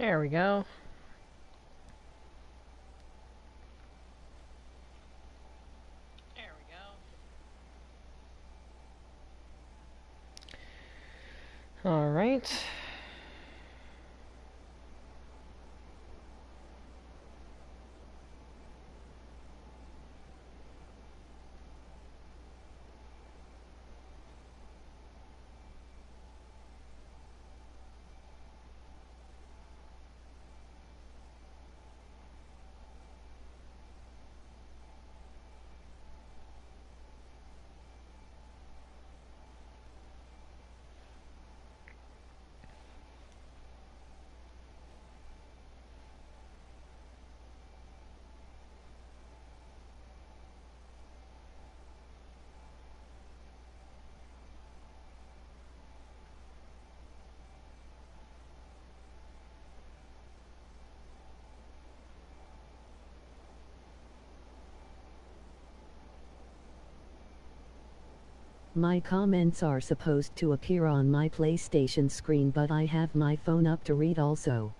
There we go. All right. My comments are supposed to appear on my PlayStation screen, but I have my phone up to read also.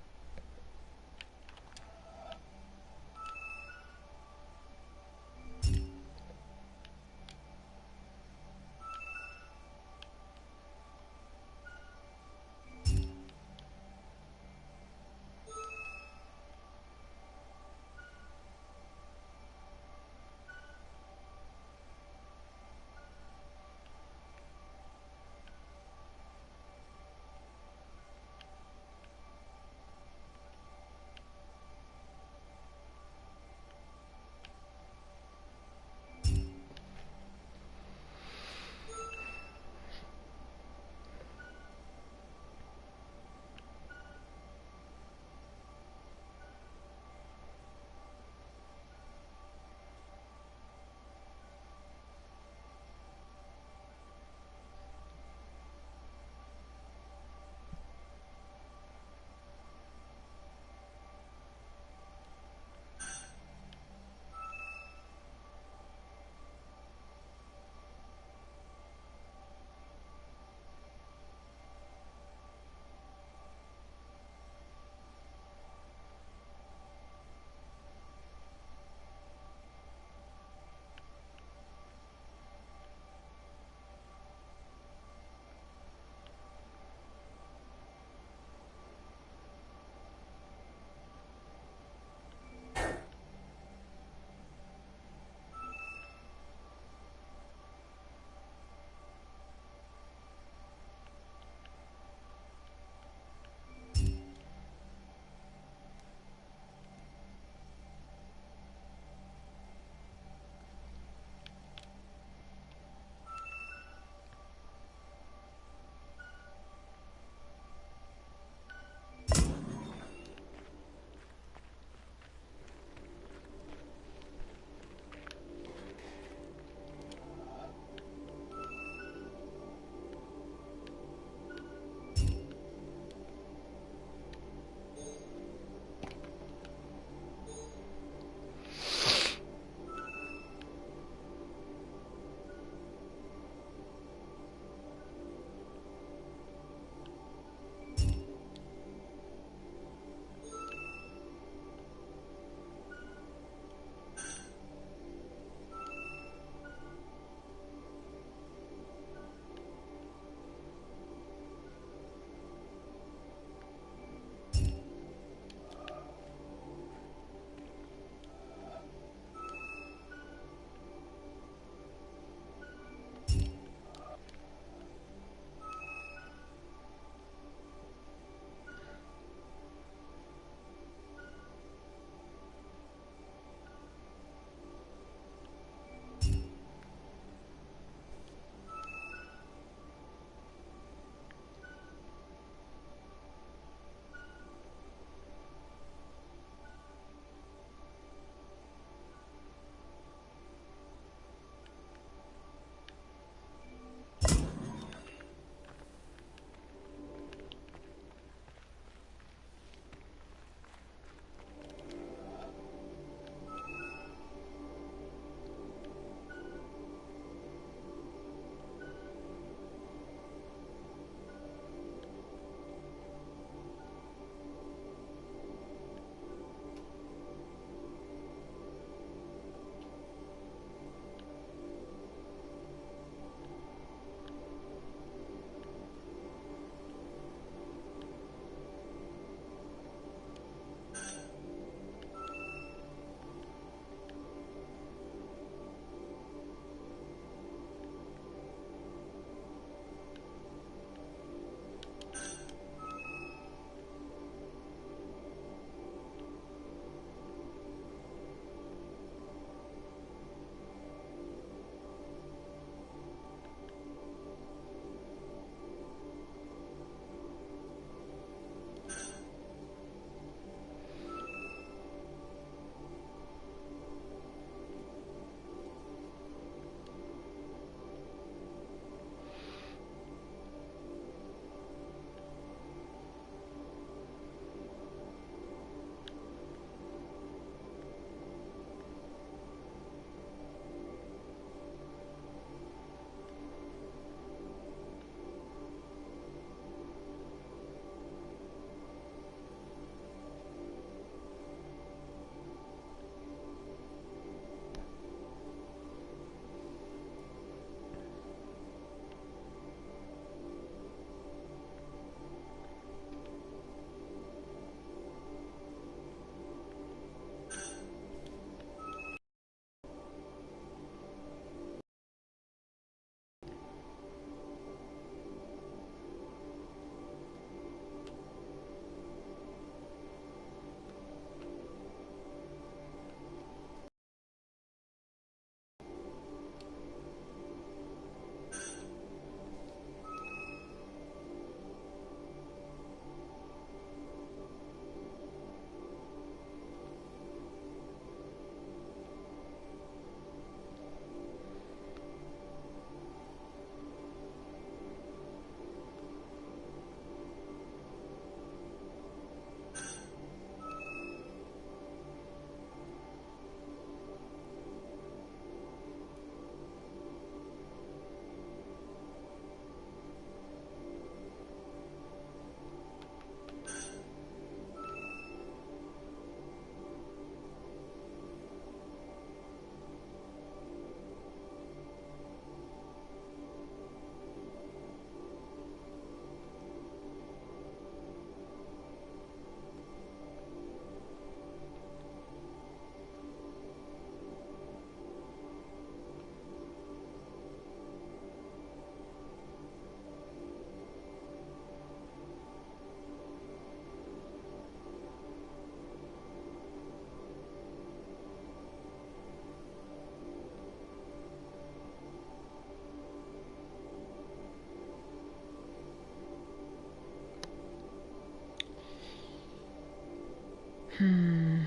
Hmm.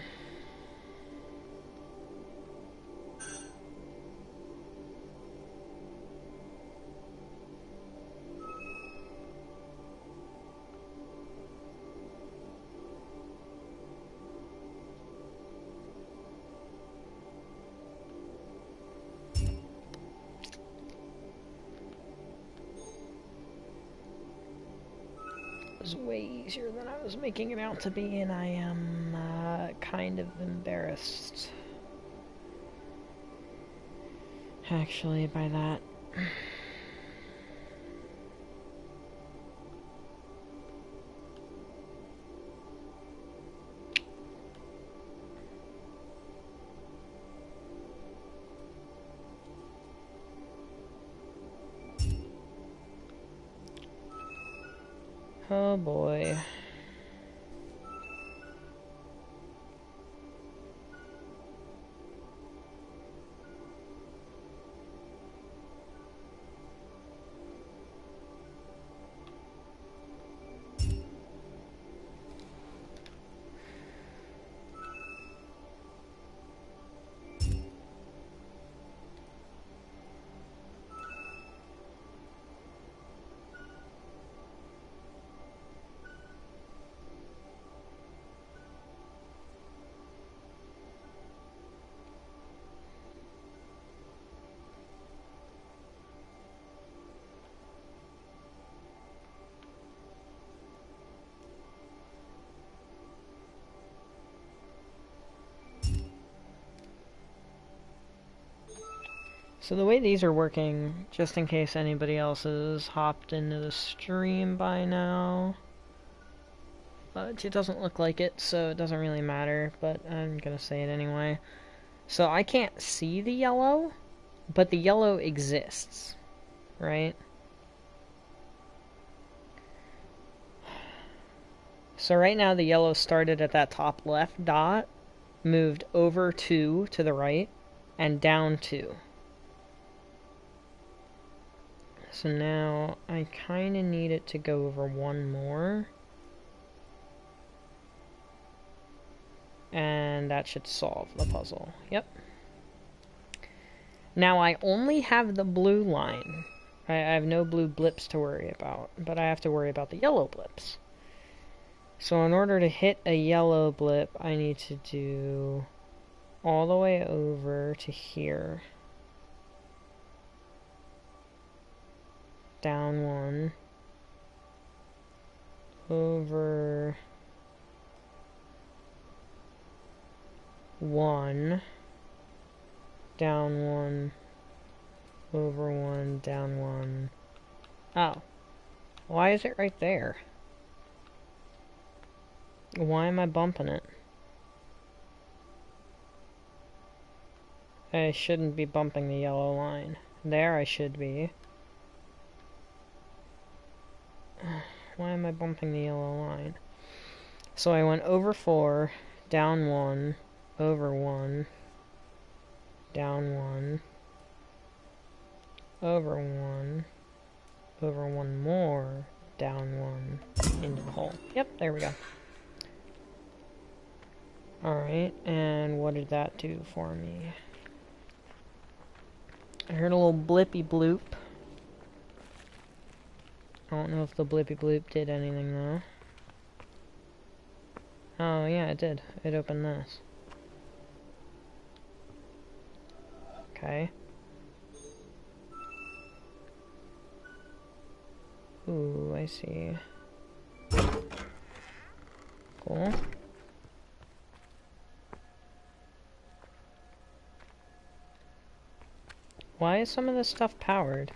Was way easier than I was making it out to be, and I am kind of embarrassed, actually, by that. Oh boy. So the way these are working, just in case anybody else has hopped into the stream by now, but it doesn't look like it, so it doesn't really matter, but I'm gonna say it anyway. So I can't see the yellow, but the yellow exists, right? So right now the yellow started at that top left dot, moved over 2 to the right, and down 2. So now I kind of need it to go over 1 more. And that should solve the puzzle. Yep. Now I only have the blue line. I have no blue blips to worry about, but I have to worry about the yellow blips. So in order to hit a yellow blip, I need to do all the way over to here. Down 1. Over 1. Down 1. Over 1. Down 1. Oh. Why is it right there? Why am I bumping it? I shouldn't be bumping the yellow line. There I should be. Why am I bumping the yellow line? So I went over 4, down 1, over 1, down 1, over 1, over 1 more, down 1, into the hole. Yep, there we go. Alright, and what did that do for me? I heard a little blippy bloop. I don't know if the blippy bloop did anything though. Oh yeah, it did. It opened this. Okay. Ooh, I see. Cool. Why is some of this stuff powered?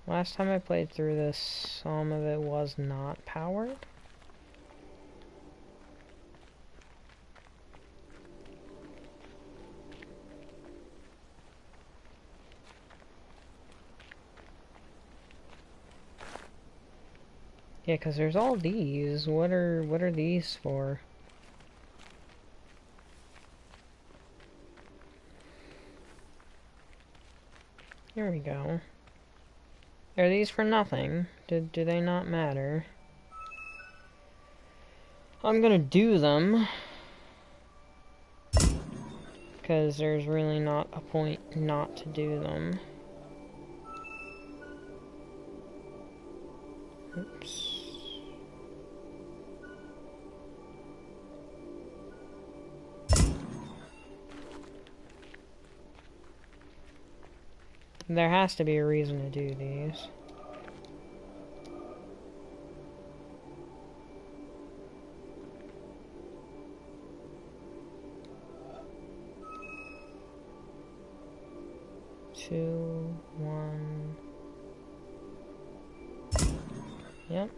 Last time I played through this, some of it was not powered. Yeah, because there's all these. What are these for? Here we go. Are these for nothing? Do they not matter? I'm gonna do them, because there's really not a point not to do them. Oops. There has to be a reason to do these. Two, one. Yep.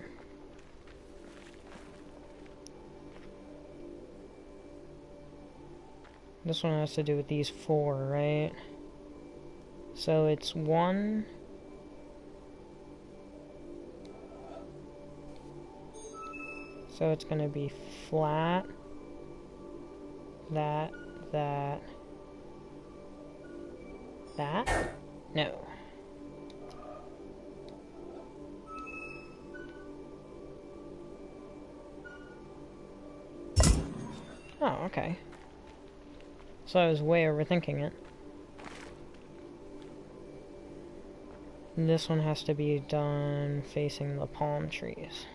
This one has to do with these four, right? So it's one. So it's gonna be flat. That. That. No. Oh, okay. So I was way overthinking it. And this one has to be done facing the palm trees.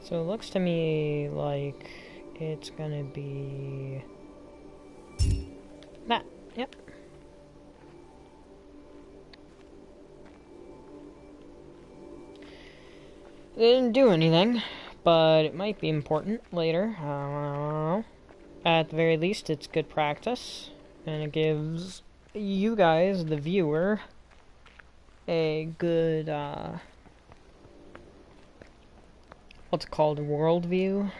So it looks to me like it's gonna be that. Yep. It didn't do anything, but it might be important later. I don't know. At the very least, it's good practice, and it gives you guys, the viewer, a good, what's it called, worldview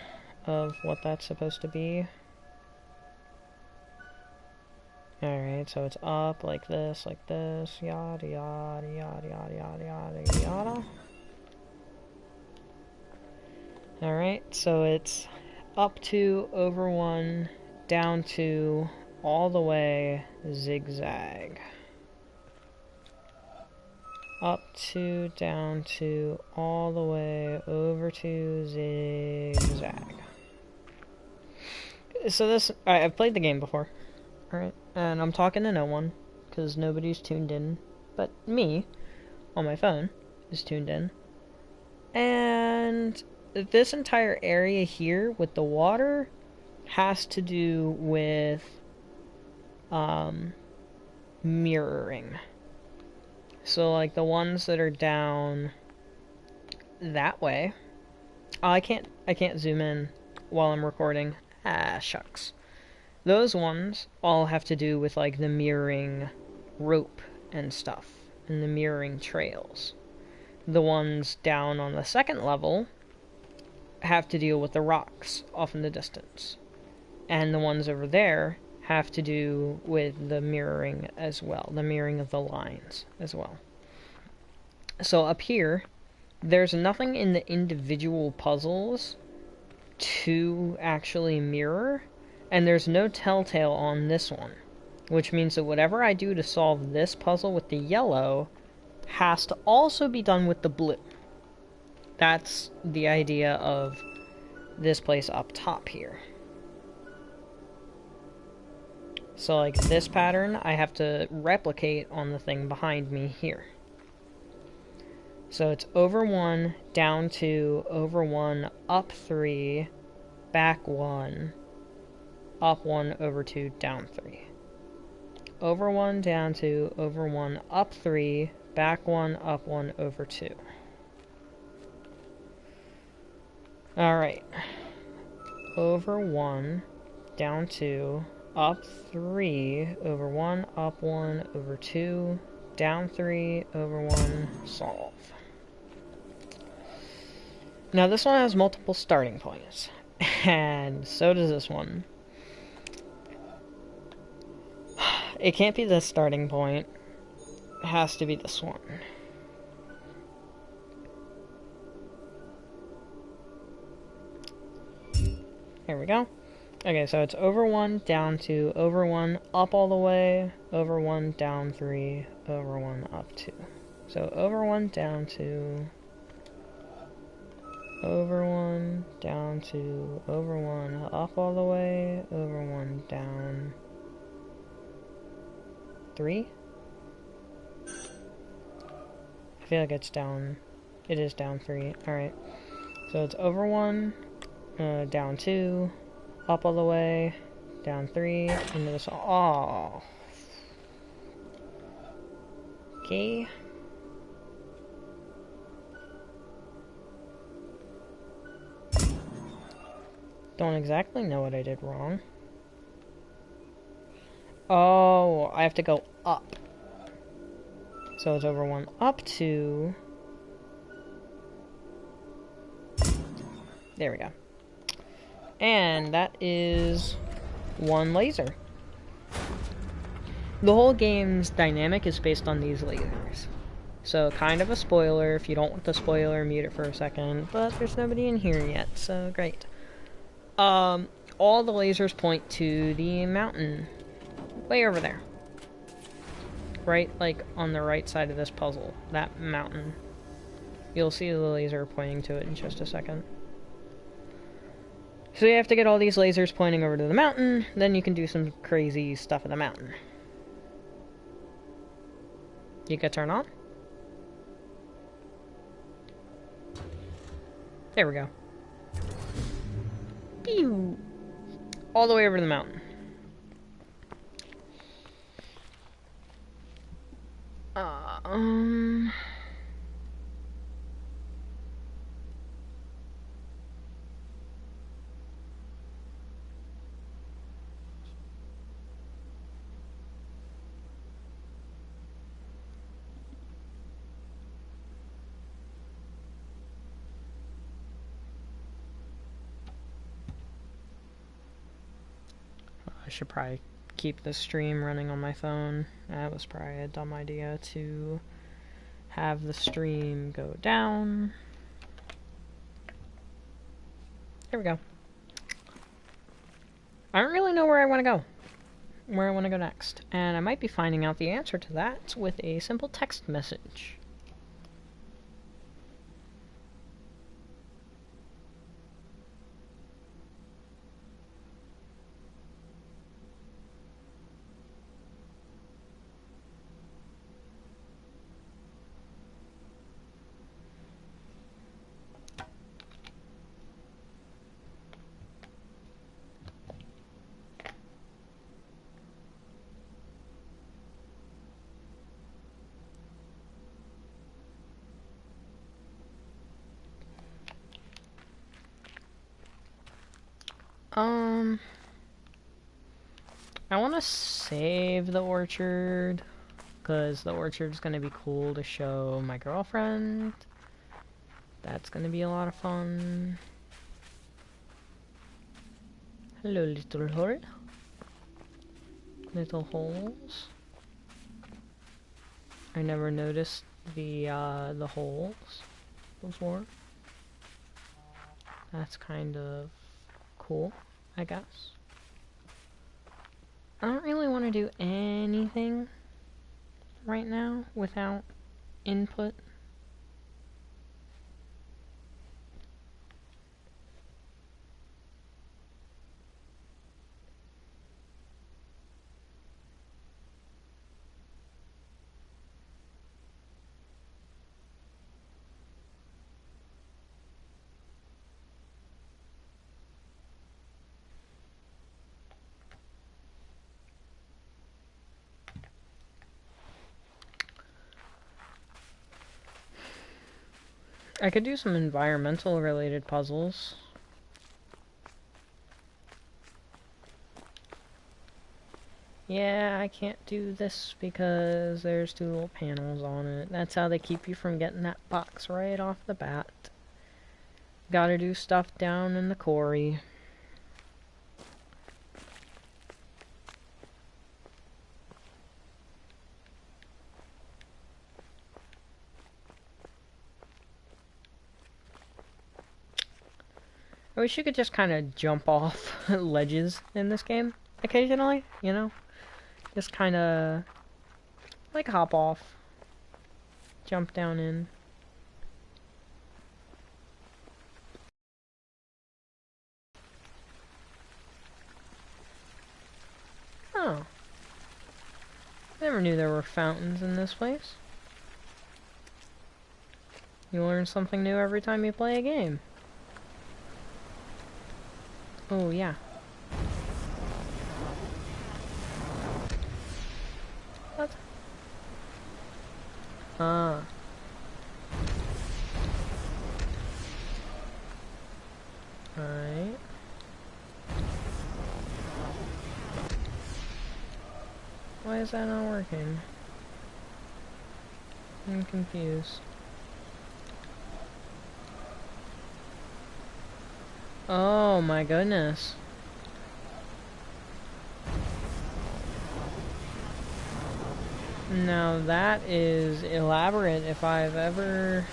of what that's supposed to be. Alright, so it's up like this, yada yada yada yada yada yada yada. Alright, so it's up 2, over 1, down 2, all the way, zigzag. Up 2, down 2, all the way, over 2, zigzag. So this, alright, I've played the game before. Alright, and I'm talking to no one, because nobody's tuned in, but me, on my phone, is tuned in. And this entire area here with the water has to do with mirroring. So like the ones that are down that way, I can't zoom in while I'm recording. Ah, shucks. Those ones all have to do with like the mirroring rope and stuff and the mirroring trails. The ones down on the second level have to deal with the rocks off in the distance. And the ones over there have to do with the mirroring as well, the mirroring of the lines as well. So up here, there's nothing in the individual puzzles to actually mirror, and there's no telltale on this one, which means that whatever I do to solve this puzzle with the yellow has to also be done with the blue. That's the idea of this place up top here. So like this pattern, I have to replicate on the thing behind me here. So it's over 1, down 2, over 1, up 3, back 1, up 1, over 2, down 3. Over 1, down 2, over 1, up 3, back 1, up 1, over 2. Alright. Over 1, down 2, up 3, over 1, up 1, over 2, down 3, over 1, solve. Now this one has multiple starting points, and so does this one. It can't be this starting point, it has to be this one. There we go. Okay, so it's over 1, down 2, over 1, up all the way, over 1, down 3, over 1, up 2. So over 1, down 2, over 1, down 2, over 1, up all the way, over 1, down 3? I feel like it's down. It is down 3. Alright. So it's over 1, down 2, up all the way, down 3, into this. Oh. Okay. Don't exactly know what I did wrong. Oh, I have to go up. So it's over 1, up 2. There we go. And that is 1 laser. The whole game's dynamic is based on these lasers. So kind of a spoiler. If you don't want the spoiler, mute it for a second. But there's nobody in here yet, so great. All the lasers point to the mountain. Way over there. Right, like, on the right side of this puzzle. That mountain. You'll see the laser pointing to it in just a second. So you have to get all these lasers pointing over to the mountain, then you can do some crazy stuff at the mountain. You can turn on. There we go. Pew! All the way over to the mountain. I should probably keep the stream running on my phone. That was probably a dumb idea to have the stream go down. There we go. I don't really know where I want to go. Where I want to go next. And I might be finding out the answer to that with a simple text message. I want to save the orchard, because the orchard's going to be cool to show my girlfriend. That's going to be a lot of fun. Hello, little hole. Little holes. I never noticed the holes before. That's kind of cool, I guess. I don't really want to do anything right now without input. I could do some environmental related puzzles. Yeah, I can't do this because there's 2 little panels on it. That's how they keep you from getting that box right off the bat. Gotta do stuff down in the quarry. I wish you could just kind of jump off ledges in this game occasionally, you know? Just kind of, like, hop off. Jump down in. Oh. Never knew there were fountains in this place. You learn something new every time you play a game. Oh, yeah. What? Ah. Alright. Why is that not working? I'm confused. Oh my goodness. Now that is elaborate if I've ever...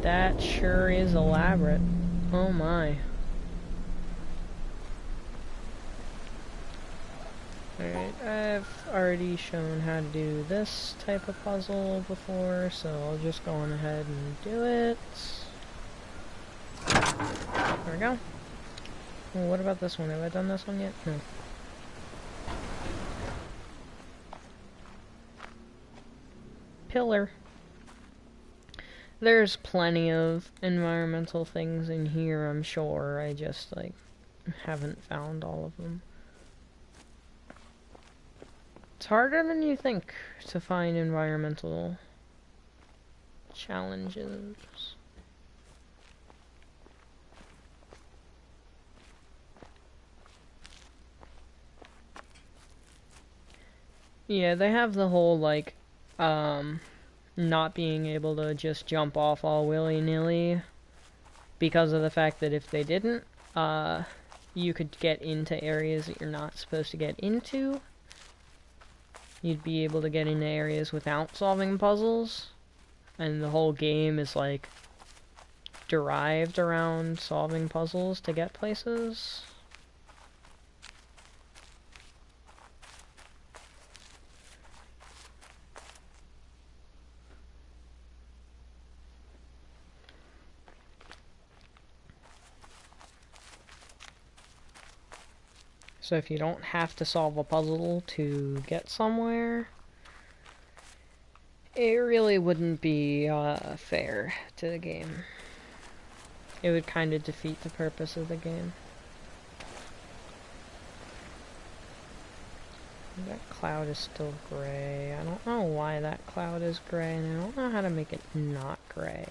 That sure is elaborate. Oh my. Alright, I've already shown how to do this type of puzzle before, so I'll just go on ahead and do it. There we go. Well, what about this one? Have I done this one yet? No. Pillar. There's plenty of environmental things in here, I'm sure. I just, like, haven't found all of them. It's harder than you think to find environmental challenges. Yeah, they have the whole, like, not being able to just jump off all willy-nilly because of the fact that if they didn't, you could get into areas that you're not supposed to get into. You'd be able to get into areas without solving puzzles, and the whole game is, like, derived around solving puzzles to get places. So if you don't have to solve a puzzle to get somewhere, it really wouldn't be fair to the game. It would kind of defeat the purpose of the game. That cloud is still gray. I don't know why that cloud is gray, and I don't know how to make it not gray.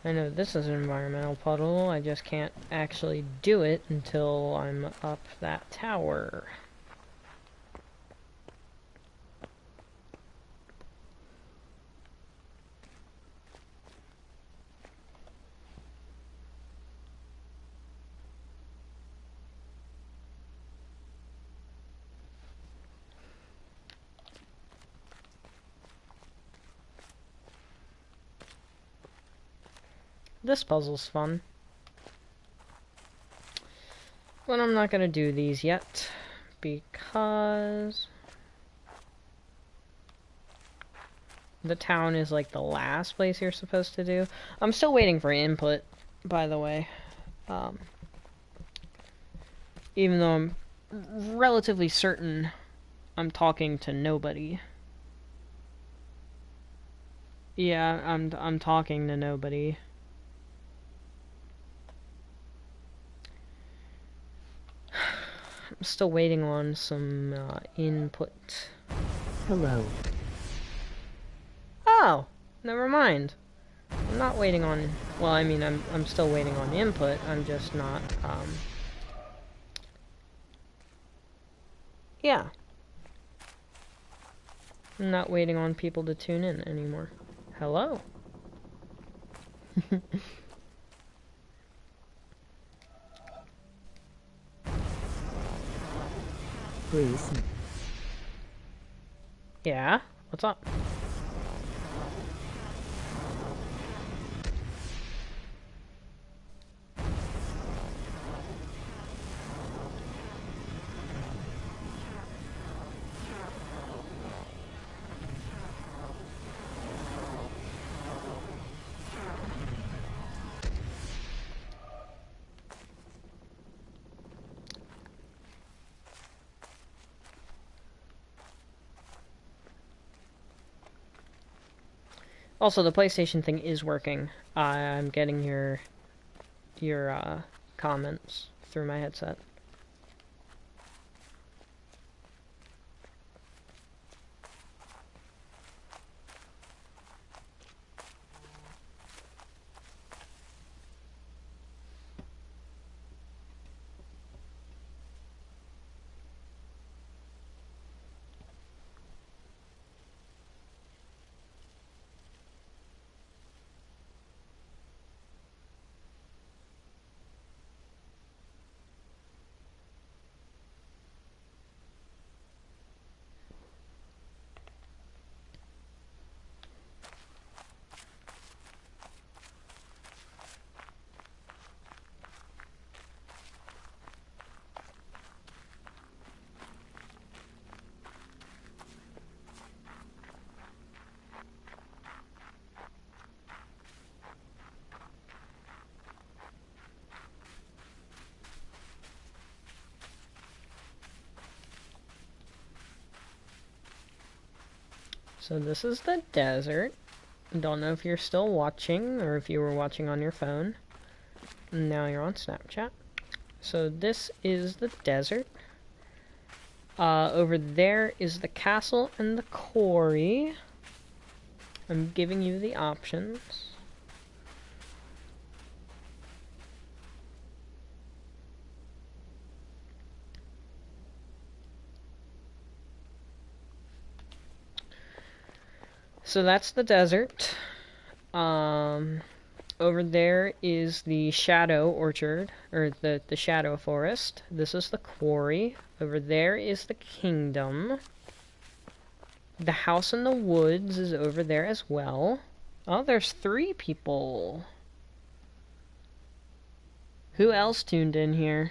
I know this is an environmental puddle, I just can't actually do it until I'm up that tower. This puzzle's fun. But I'm not gonna do these yet, because the town is like the last place you're supposed to do. I'm still waiting for input, by the way. Even though I'm relatively certain I'm talking to nobody. Yeah, I'm talking to nobody. I'm still waiting on some input. Hello. Oh, never mind. I'm not waiting on. Well, I mean, I'm still waiting on input. I'm just not. Yeah. I'm not waiting on people to tune in anymore. Hello. Bruce. Yeah? What's up? Also, the PlayStation thing is working. I'm getting your comments through my headset. So this is the desert. Don't know if you're still watching or if you were watching on your phone. Now you're on Snapchat. So this is the desert. Over there is the castle and the quarry. I'm giving you the options. So that's the desert. Over there is the shadow orchard, or the shadow forest. This is the quarry. Over there is the kingdom. The house in the woods is over there as well. Oh, there's 3 people. Who else tuned in here?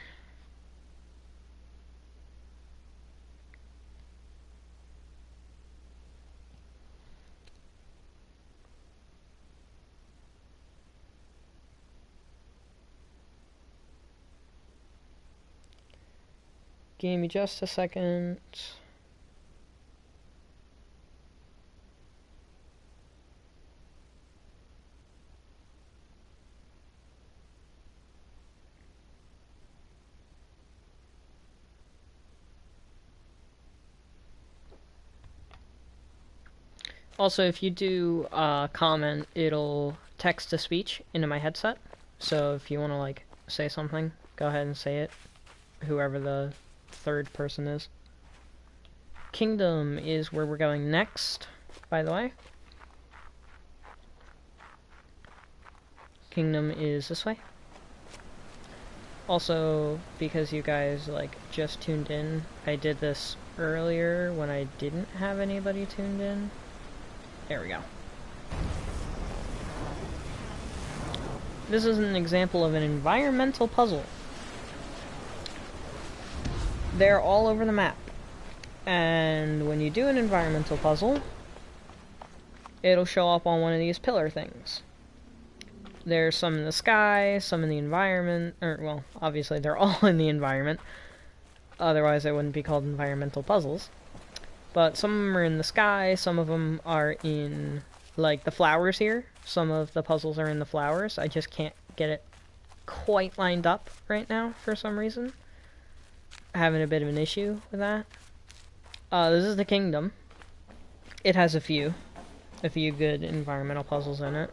Give me just a second. Also, if you do comment, it'll text to speech into my headset. So if you want to like say something, go ahead and say it. Whoever the 3rd person is. Kingdom is where we're going next, by the way. Kingdom is this way. Also, because you guys like just tuned in, I did this earlier when I didn't have anybody tuned in. There we go. This is an example of an environmental puzzle. They're all over the map. And when you do an environmental puzzle, it'll show up on one of these pillar things. There's some in the sky, some in the environment, or, well, obviously they're all in the environment. Otherwise, they wouldn't be called environmental puzzles. But some of them are in the sky, some of them are in, like, the flowers here. Some of the puzzles are in the flowers. I just can't get it quite lined up right now for some reason. Having a bit of an issue with that. This is the kingdom. It has a few good environmental puzzles in it.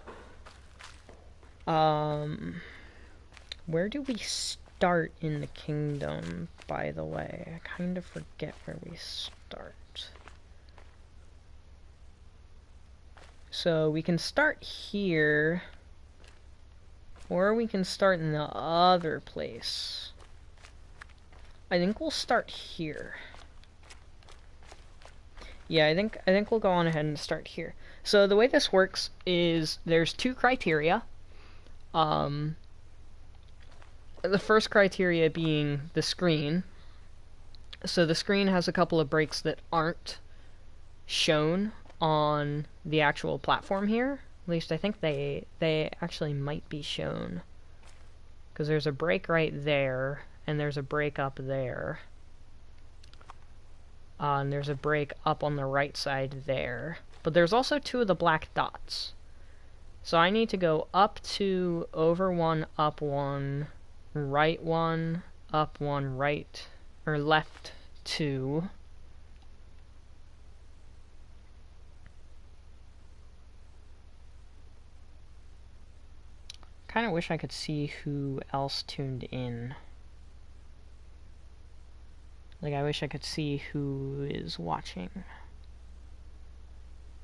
Where do we start in the kingdom, by the way? I kind of forget where we start. So we can start here, or we can start in the other place. I think we'll start here. Yeah, I think we'll go on ahead and start here. So the way this works is there's 2 criteria. The first criteria being the screen. So the screen has a couple of breaks that aren't shown on the actual platform here. At least I think they actually might be shown. Because there's a break right there, and there's a break up there. And there's a break up on the right side there. But there's also 2 of the black dots. So I need to go up 2, over 1, up 1, right 1, up 1, right, or left 2. Kind of wish I could see who else tuned in. Like, I wish I could see who is watching.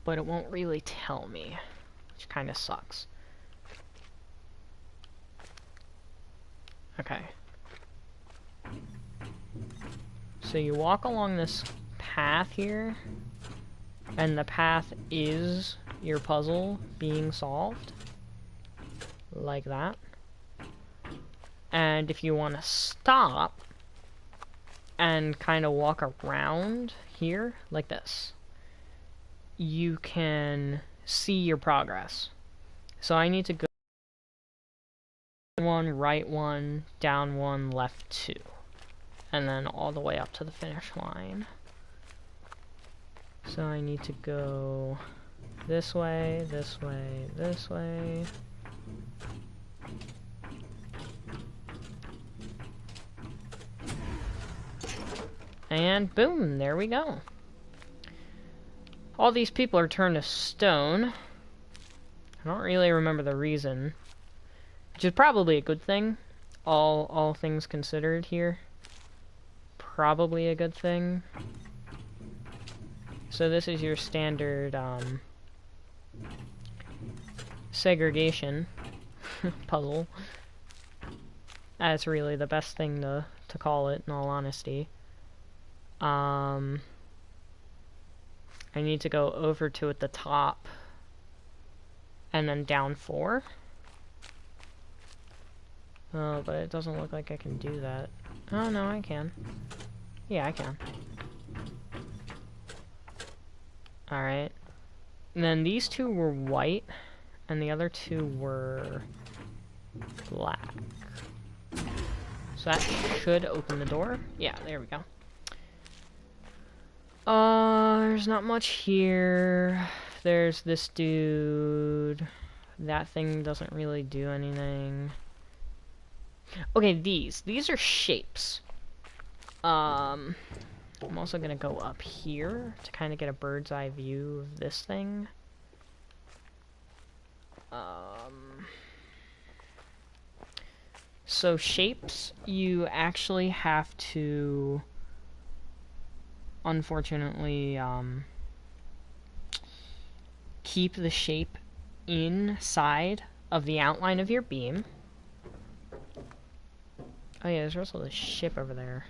But it won't really tell me, which kind of sucks. Okay. So you walk along this path here, and the path is your puzzle being solved. Like that. And if you want to stop and kind of walk around here, like this, you can see your progress. So I need to go 1, right 1, down 1, left 2. And then all the way up to the finish line. So I need to go this way, this way, this way. And boom, there we go. All these people are turned to stone. I don't really remember the reason. Which is probably a good thing. All things considered here. Probably a good thing. So this is your standard segregation puzzle. That's really the best thing to call it, in all honesty. I need to go over to at the top and then down 4. Oh, but it doesn't look like I can do that. Oh, no, I can. Yeah, I can. Alright. And then these 2 were white, and the other 2 were black. So that should open the door. Yeah, there we go. There's not much here. There's this dude. That thing doesn't really do anything. Okay, these are shapes. I'm also gonna go up here to kind of get a bird's eye view of this thing. So shapes, you actually have to, unfortunately, keep the shape inside of the outline of your beam. Oh yeah, there's also this ship over there.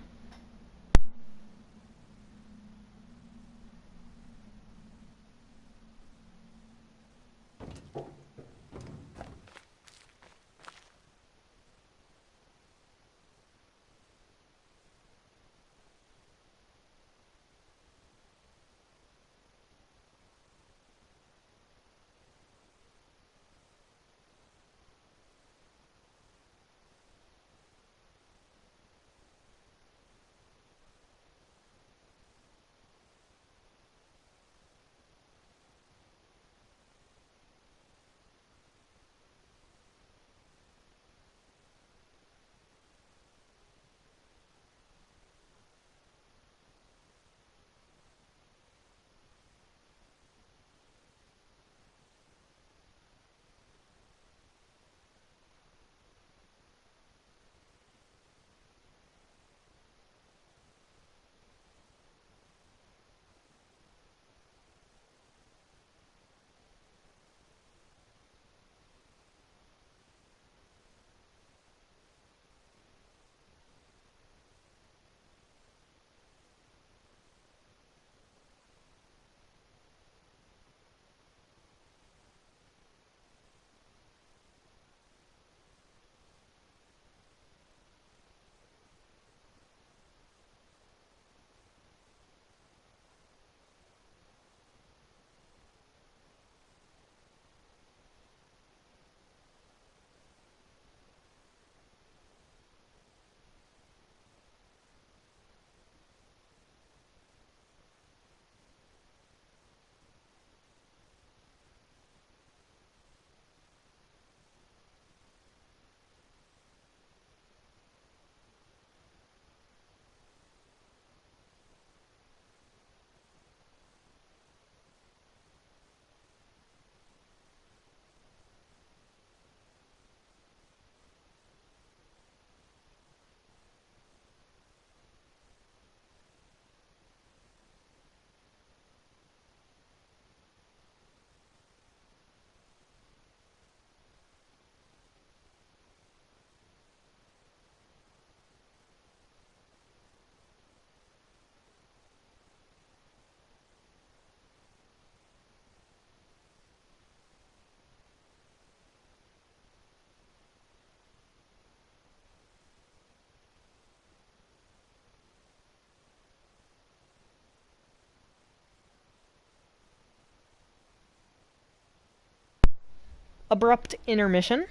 abrupt intermission.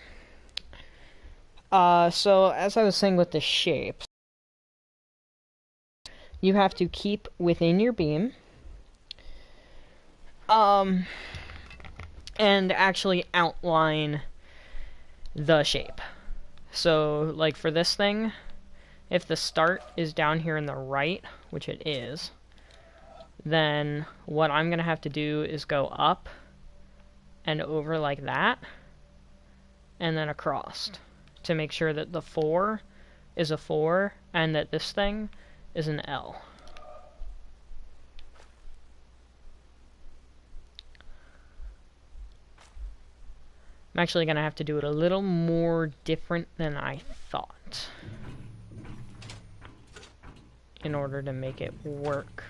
So as I was saying with the shapes, you have to keep within your beam. And actually outline the shape. So, like for this thing, if the start is down here in the right, which it is, then what I'm going to have to do is go up and over like that, and then across, to make sure that the 4 is a 4, and that this thing is an L. I'm actually going to have to do it a little more different than I thought in order to make it work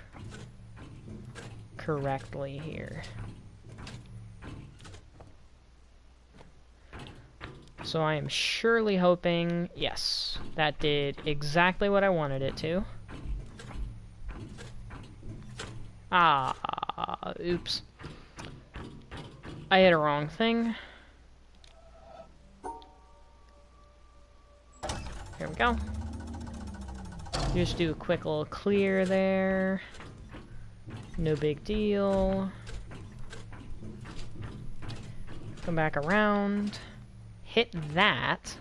correctly here. So I am surely hoping, yes, that did exactly what I wanted it to. Oops. I hit a wrong thing. Here we go. Just do a quick little clear there. No big deal. Come back around. Hit that.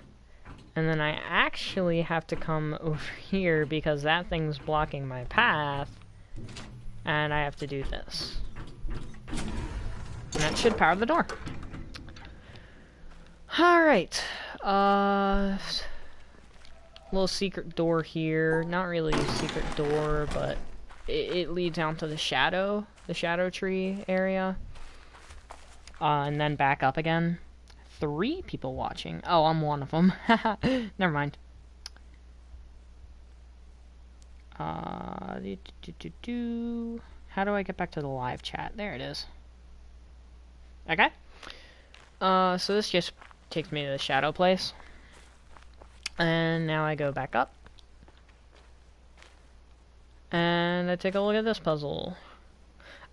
And then I actually have to come over here because that thing's blocking my path. And I have to do this. And that should power the door. Alright. Little secret door here. Not really a secret door, but it leads out to the shadow tree area. And then back up again. 3 people watching. Oh, I'm one of them. Never mind. How do I get back to the live chat? There it is. Okay. So this just takes me to the shadow place. And now I go back up. And I take a look at this puzzle.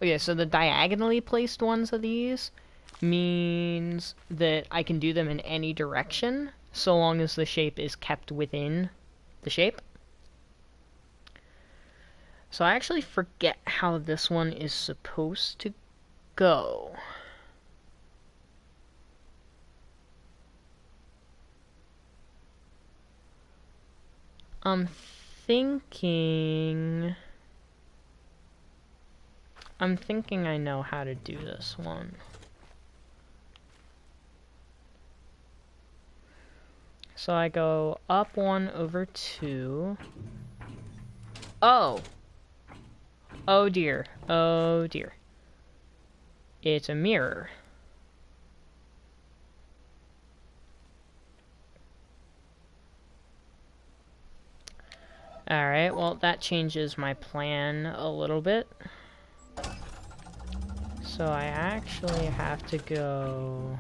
Okay, so the diagonally placed ones of these means that I can do them in any direction, so long as the shape is kept within the shape. So I actually forget how this one is supposed to go. I'm thinking I know how to do this one. So I go up 1 over 2. Oh! Oh dear. Oh dear. It's a mirror. Alright, well that changes my plan a little bit. So I actually have to go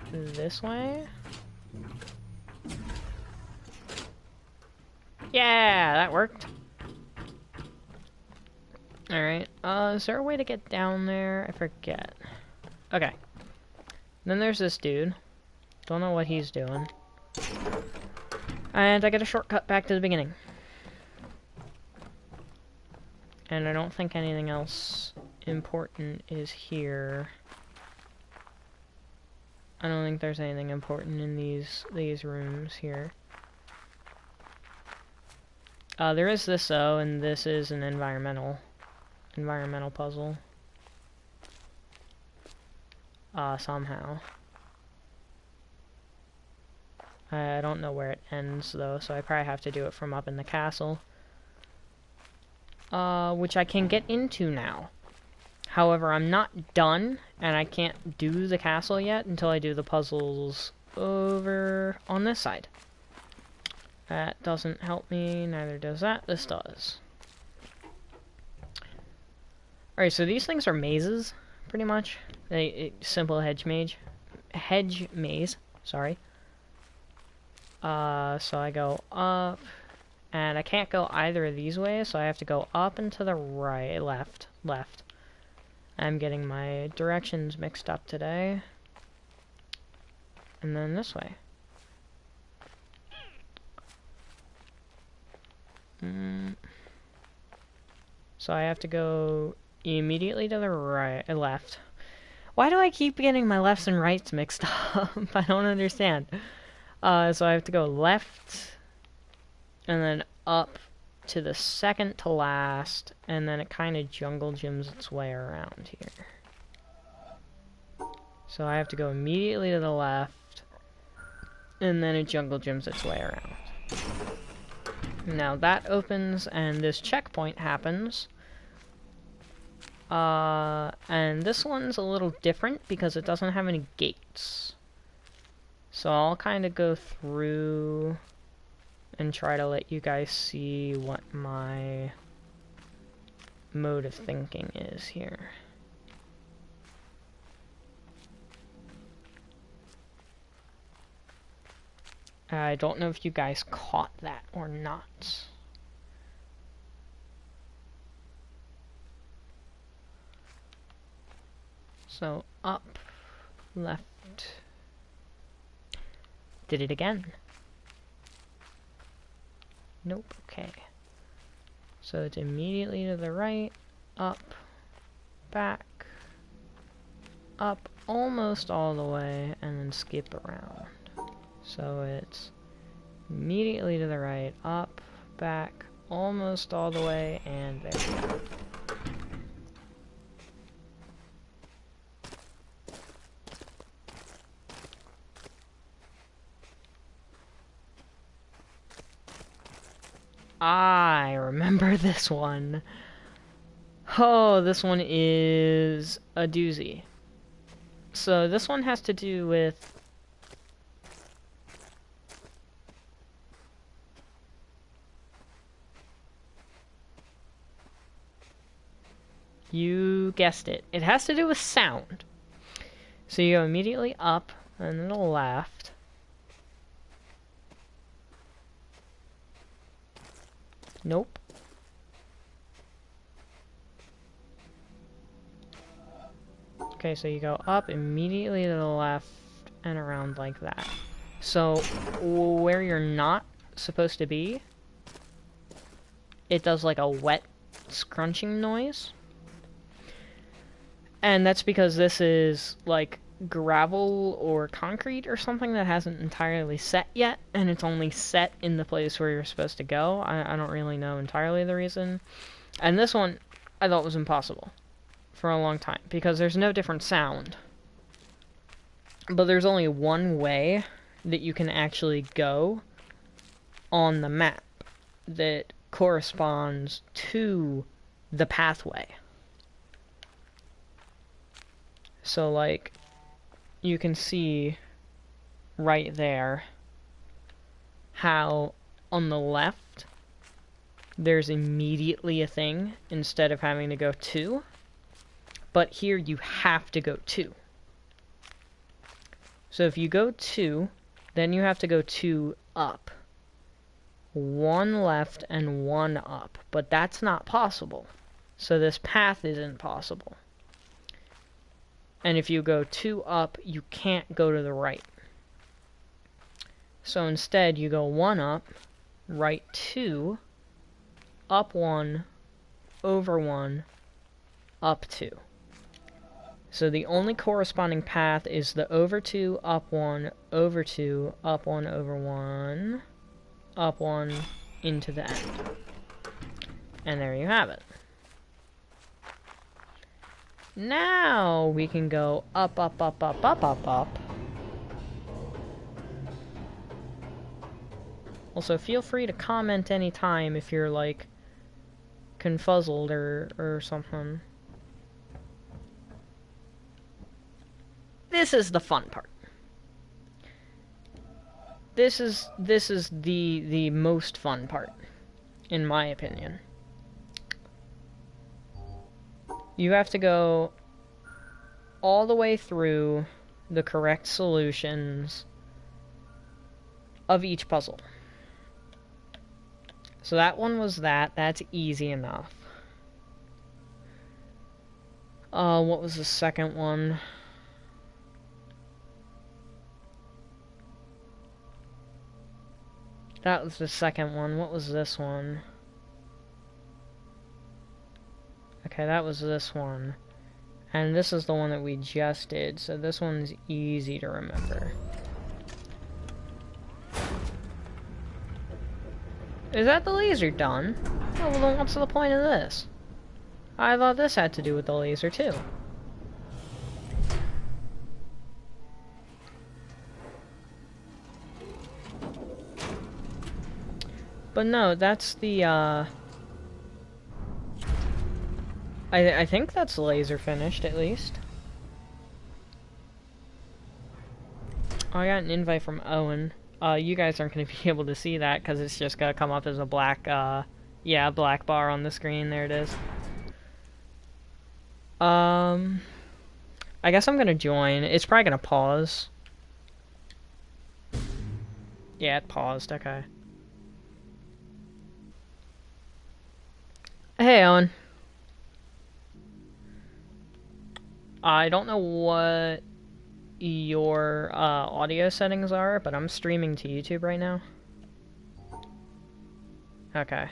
this way. Yeah, that worked. Alright, is there a way to get down there? I forget. Okay. Then there's this dude. Don't know what he's doing. And I get a shortcut back to the beginning. And I don't think anything else important is here. I don't think there's anything important in these rooms here. There is this though, and this is an environmental puzzle. Somehow. I don't know where it ends though, so I probably have to do it from up in the castle. Which I can get into now. However, I'm not done, and I can't do the castle yet until I do the puzzles over on this side. That doesn't help me, neither does that. This does. Alright, so these things are mazes, pretty much. Simple hedge maze, sorry. So I go up, and I can't go either of these ways, so I have to go up and to the right, left. I'm getting my directions mixed up today. And then this way. So I have to go immediately to the right, left. Why do I keep getting my lefts and rights mixed up? I don't understand. So I have to go left, and then up to the second to last, and then it kind of jungle gyms its way around here. So I have to go immediately to the left, and then it jungle gyms its way around. Now that opens, and this checkpoint happens. And this one's a little different because it doesn't have any gates. So I'll kind of go through and try to let you guys see what my mode of thinking is here. I don't know if you guys caught that or not. So up, left, did it again. Nope, okay. So it's immediately to the right, up, back, up almost all the way, and then skip around. So it's immediately to the right, up, back, almost all the way, and there we go. I remember this one. Oh, this one is a doozy. So this one has to do with you guessed it. It has to do with sound. So you go immediately up and then to the left. Nope. Okay, so you go up immediately to the left and around like that. So where you're not supposed to be, it does like a wet scrunching noise. And that's because this is like gravel or concrete or something that hasn't entirely set yet, and it's only set in the place where you're supposed to go. I don't really know entirely the reason. And this one I thought was impossible for a long time because there's no different sound. But there's only one way that you can actually go on the map that corresponds to the pathway. So, like, you can see right there how on the left there's immediately a thing instead of having to go 2. But here you have to go 2. So if you go 2, then you have to go 2 up. 1 left and 1 up. But that's not possible. So this path isn't possible. And if you go 2 up, you can't go to the right. So instead, you go 1 up, right 2, up 1, over 1, up 2. So the only corresponding path is the over 2, up 1, over 2, up 1, over 1, up 1, into the end. And there you have it. Now we can go up, up, up, up, up, up, up. Also, feel free to comment anytime if you're, like, confuzzled or something. This is the fun part. This is the most fun part, in my opinion. You have to go all the way through the correct solutions of each puzzle. So that one was that. That's easy enough. What was the second one? That was the second one. What was this one? Okay, that was this one. And this is the one that we just did, so this one's easy to remember. Is that the laser done? Oh, well then what's the point of this? I thought this had to do with the laser too. But no, that's the, I think that's the laser finished, at least. Oh, I got an invite from Owen. You guys aren't going to be able to see that, because it's just going to come up as a black, yeah, black bar on the screen. There it is. I guess I'm going to join. It's probably going to pause. Yeah, it paused, okay. Hey, Owen. I don't know what your audio settings are, but I'm streaming to YouTube right now. Okay.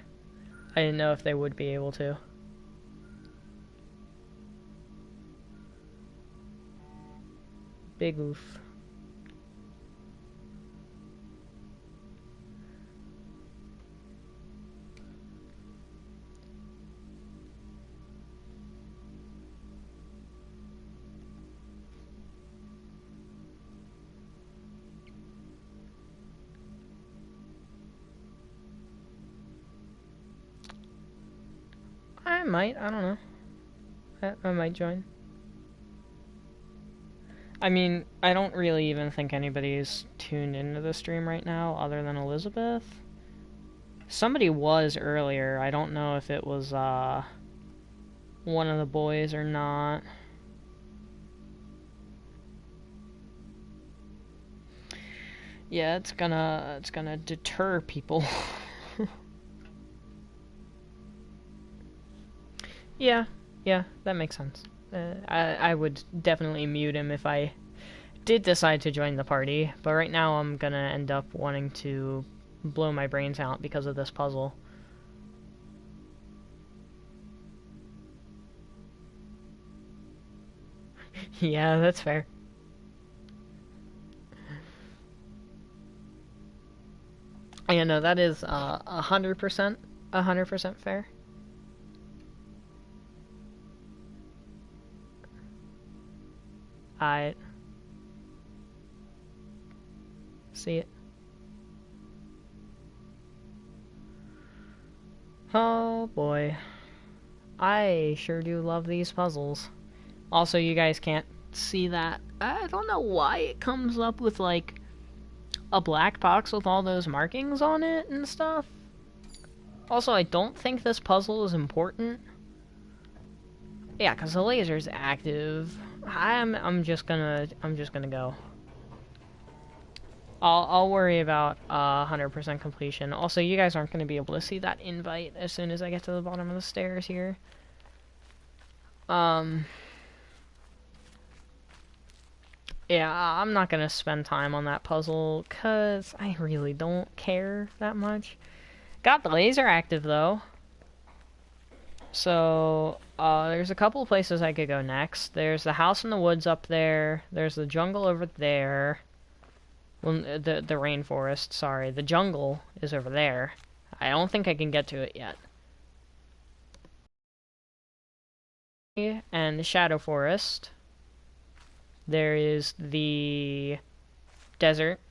I didn't know if they would be able to. Big oof. I might, I don't know. I might join. I mean, I don't really even think anybody's tuned into the stream right now other than Elizabeth. Somebody was earlier. I don't know if it was one of the boys or not. Yeah, it's gonna deter people. Yeah, that makes sense. I would definitely mute him if I did decide to join the party, but right now I'm gonna end up wanting to blow my brains out because of this puzzle. Yeah, that's fair. Yeah, no, that is 100% fair. I see it. Oh boy. I sure do love these puzzles. Also, you guys can't see that. I don't know why it comes up with, like, a black box with all those markings on it and stuff. Also, I don't think this puzzle is important. Yeah, because the laser's active. I'm just gonna go. I'll worry about 100% completion. Also, you guys aren't gonna be able to see that invite as soon as I get to the bottom of the stairs here. Yeah, I'm not gonna spend time on that puzzle, cause I really don't care that much. Got the laser active, though. So, there's a couple of places I could go next. There's the house in the woods up there. There's the jungle over there. Well, the rainforest, sorry. The jungle is over there. I don't think I can get to it yet. And the shadow forest. There is the desert.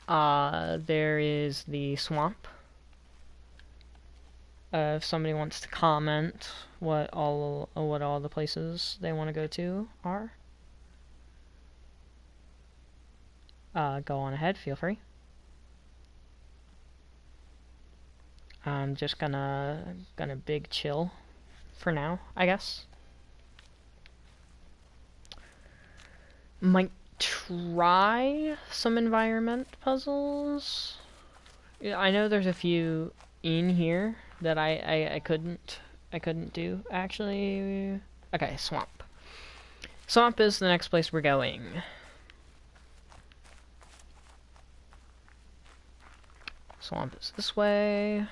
There is the swamp. If somebody wants to comment what all the places they want to go to are, go on ahead, feel free. I'm just gonna big chill for now, I guess. Might try some environment puzzles. Yeah, I know there's a few in here that I couldn't I couldn't do. Actually, okay, swamp. Swamp is the next place we're going. Swamp is this way.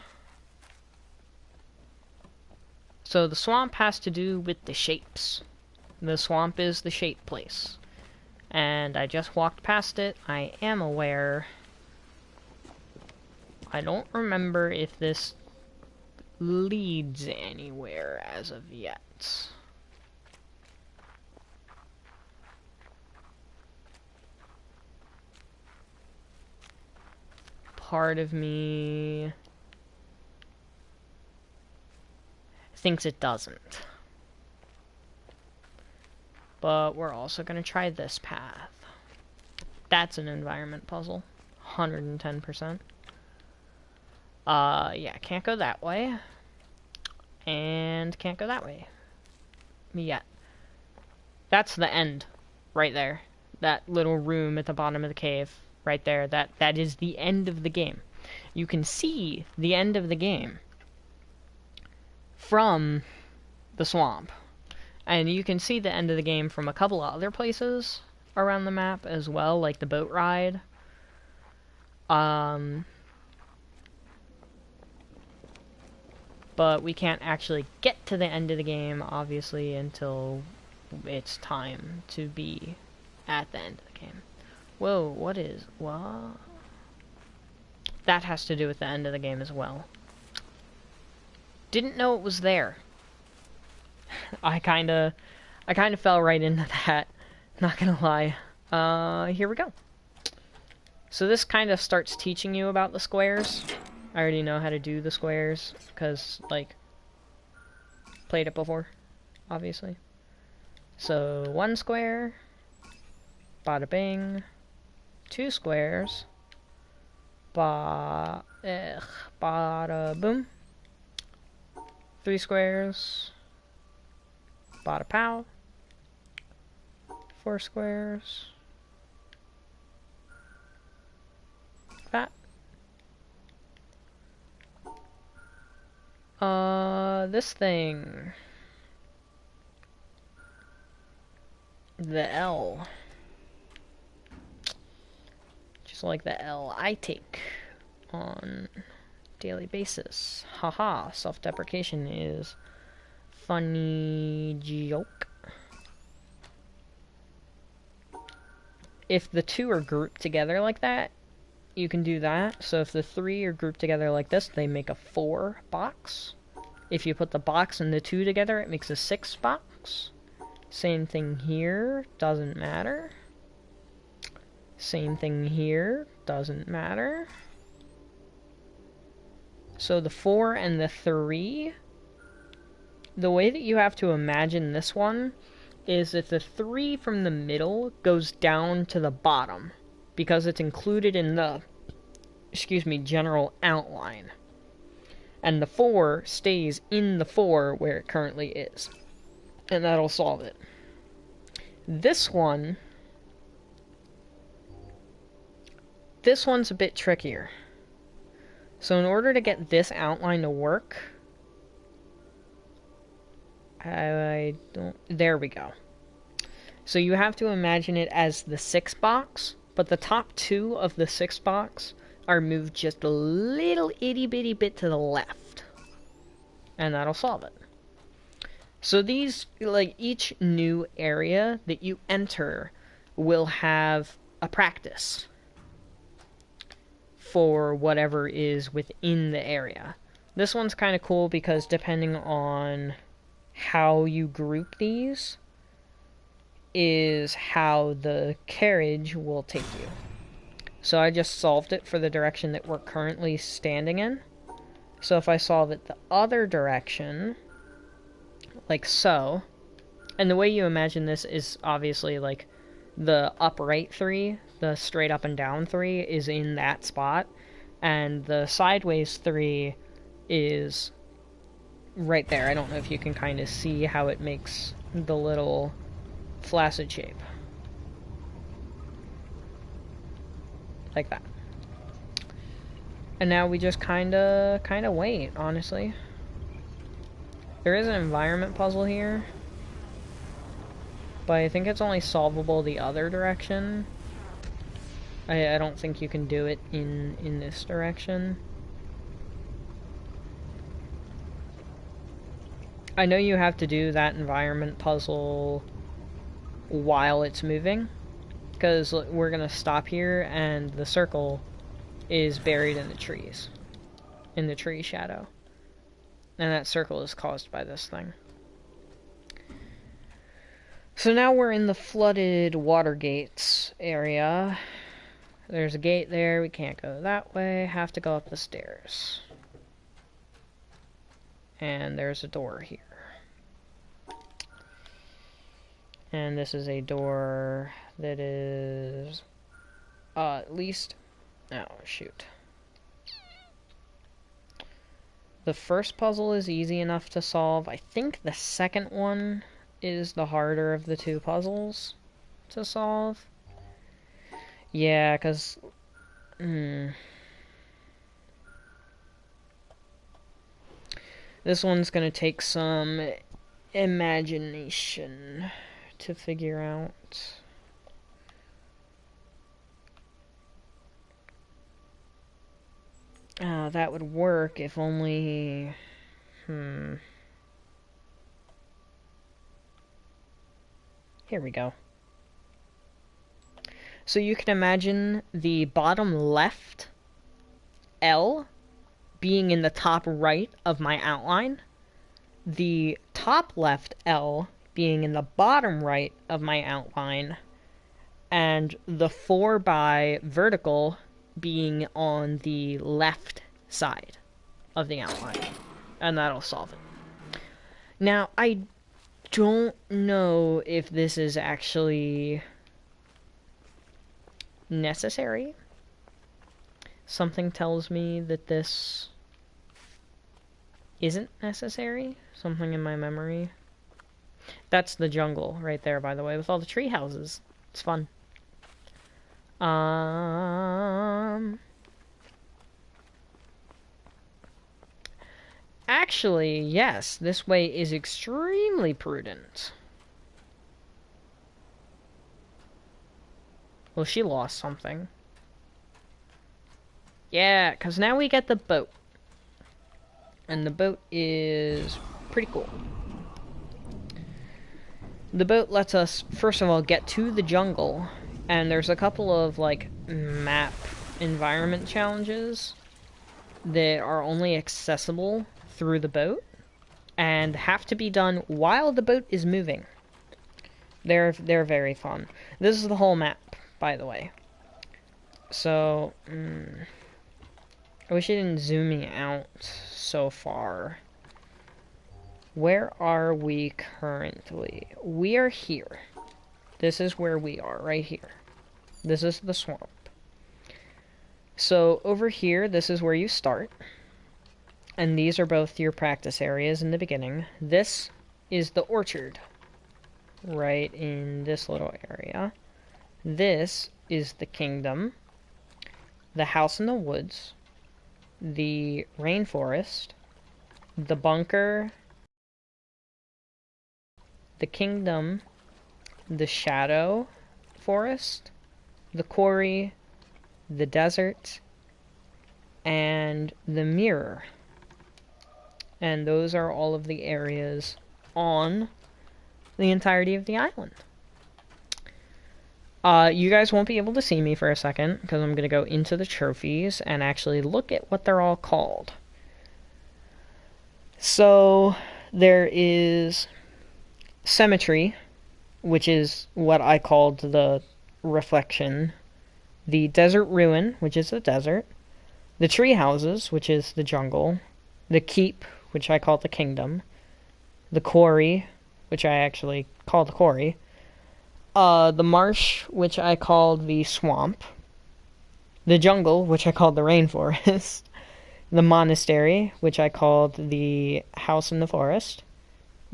So the swamp has to do with the shapes. The swamp is the shape place. And I just walked past it. I am aware. I don't remember if this leads anywhere as of yet. Part of me thinks it doesn't. But we're also going to try this path. That's an environment puzzle. 110%. Yeah, can't go that way. And can't go that way. Yet. That's the end. Right there. That little room at the bottom of the cave. Right there. That is the end of the game. You can see the end of the game from the swamp. And you can see the end of the game from a couple of other places around the map as well, like the boat ride. But we can't actually get to the end of the game, obviously, until it's time to be at the end of the game. Whoa, what? That has to do with the end of the game as well. Didn't know it was there. I kinda fell right into that. Not gonna lie. Here we go. So this kind of starts teaching you about the squares. I already know how to do the squares, because, like, played it before, obviously. So, 1 square, bada bing, 2 squares, bada boom, 3 squares, bada pow, 4 squares, that. This thing. The L. Just like the L I take on a daily basis. Haha, self-deprecation is funny joke. If the 2 are grouped together like that, you can do that. So if the 3 are grouped together like this, they make a 4 box. If you put the box and the 2 together, it makes a 6 box. Same thing here, doesn't matter. Same thing here, doesn't matter. So the 4 and the 3, the way that you have to imagine this one is that the 3 from the middle goes down to the bottom, because it's included in the, general outline. And the 4 stays in the 4 where it currently is. And that'll solve it. This one's a bit trickier. So in order to get this outline to work, there we go. So you have to imagine it as the 6 box, but the top 2 of the 6 box are moved just a little itty bitty bit to the left. And that'll solve it. So these, like, each new area that you enter will have a practice for whatever is within the area. This one's kind of cool because depending on how you group these is how the carriage will take you. So I just solved it for the direction that we're currently standing in. So if I solve it the other direction, like so, and the way you imagine this is obviously like the upright 3, the straight up and down 3 is in that spot, and the sideways 3 is right there. I don't know if you can kind of see how it makes the little flaccid shape. Like that. And now we just kinda wait, honestly. There is an environment puzzle here, but I think it's only solvable the other direction. I don't think you can do it in this direction. I know you have to do that environment puzzle while it's moving, because we're gonna stop here and the circle is buried in the trees, in the tree shadow, and that circle is caused by this thing. So now we're in the flooded water gates area. There's a gate there, we can't go that way, have to go up the stairs. And there's a door here. And this is a door that is at least, oh shoot. The first puzzle is easy enough to solve. I think the second one is the harder of the two puzzles to solve. Yeah, because... This one's gonna take some imagination to figure out. That would work if only... Here we go. So you can imagine the bottom left L being in the top right of my outline, the top left L being in the bottom right of my outline, and the 4x vertical being on the left side of the outline. And that'll solve it. Now, I don't know if this is actually necessary. Something tells me that this isn't necessary. Something in my memory. That's the jungle right there, by the way, with all the tree houses. It's fun. Actually, yes, this way is extremely prudent. Well, she lost something. Yeah, because now we get the boat. And the boat is pretty cool. The boat lets us, first of all, get to the jungle. And there's a couple of, like, map environment challenges that are only accessible through the boat and have to be done while the boat is moving. They're very fun. This is the whole map, by the way. So, I wish it didn't zoom me out so far. Where are we currently? We are here. This is where we are, right here. This is the swamp. So, over here, this is where you start. And these are both your practice areas in the beginning. This is the orchard, right in this little area. This is the kingdom, the house in the woods, the rainforest, the bunker, the kingdom, the shadow forest, the quarry, the desert, and the mirror. And those are all of the areas on the entirety of the island. You guys won't be able to see me for a second, because I'm going to go into the trophies and actually look at what they're all called. So, there is Symmetry, which is what I called the reflection. The Desert Ruin, which is the desert. The Tree Houses, which is the jungle. The Keep, which I call the kingdom. The Quarry, which I actually call the quarry. The Marsh, which I called the swamp. The Jungle, which I called the rainforest. The Monastery, which I called the house in the forest.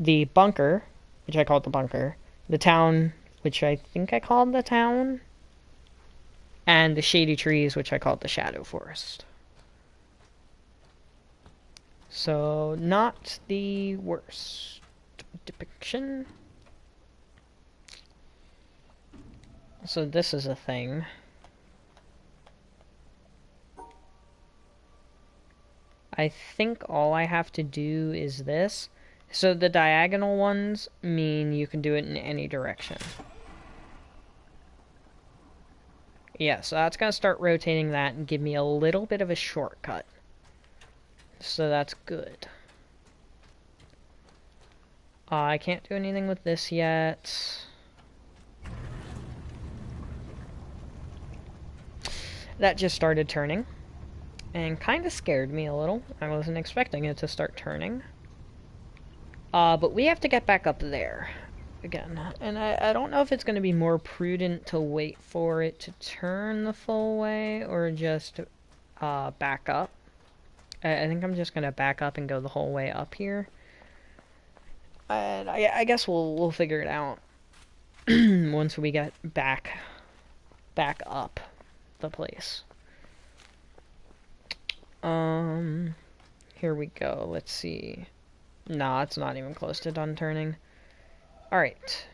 The Bunker, which I called the bunker. The Town, which I think I called the town. And the Shady Trees, which I called the shadow forest. So, not the worst depiction. So this is a thing. I think all I have to do is this. So the diagonal ones mean you can do it in any direction. Yeah, so that's going to start rotating that and give me a little bit of a shortcut. So that's good. I can't do anything with this yet. That just started turning. And kind of scared me a little. I wasn't expecting it to start turning. But we have to get back up there again. And I don't know if it's going to be more prudent to wait for it to turn the full way or just back up. I think I'm just going to back up and go the whole way up here. And I guess we'll figure it out once we get back up the place. Here we go. Let's see. Nah, it's not even close to done turning. Alright.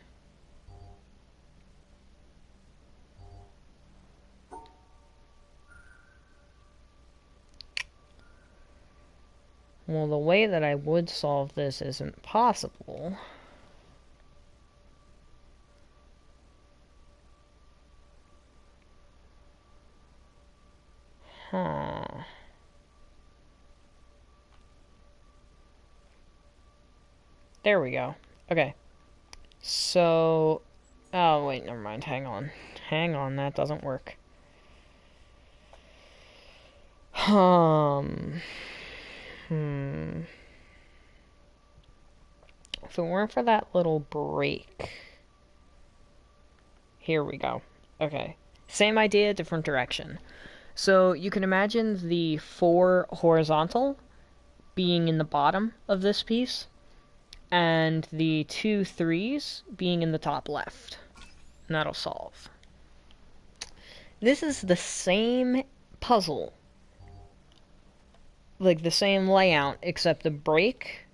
Well, the way that I would solve this isn't possible. Huh. There we go. Okay. So... Oh, wait, never mind. Hang on. Hang on, that doesn't work. Hmm. If it weren't for that little break... Here we go. Okay. Same idea, different direction. So you can imagine the 4 horizontal being in the bottom of this piece, and the 2 3s being in the top left. And that'll solve. This is the same puzzle, like the same layout, except the break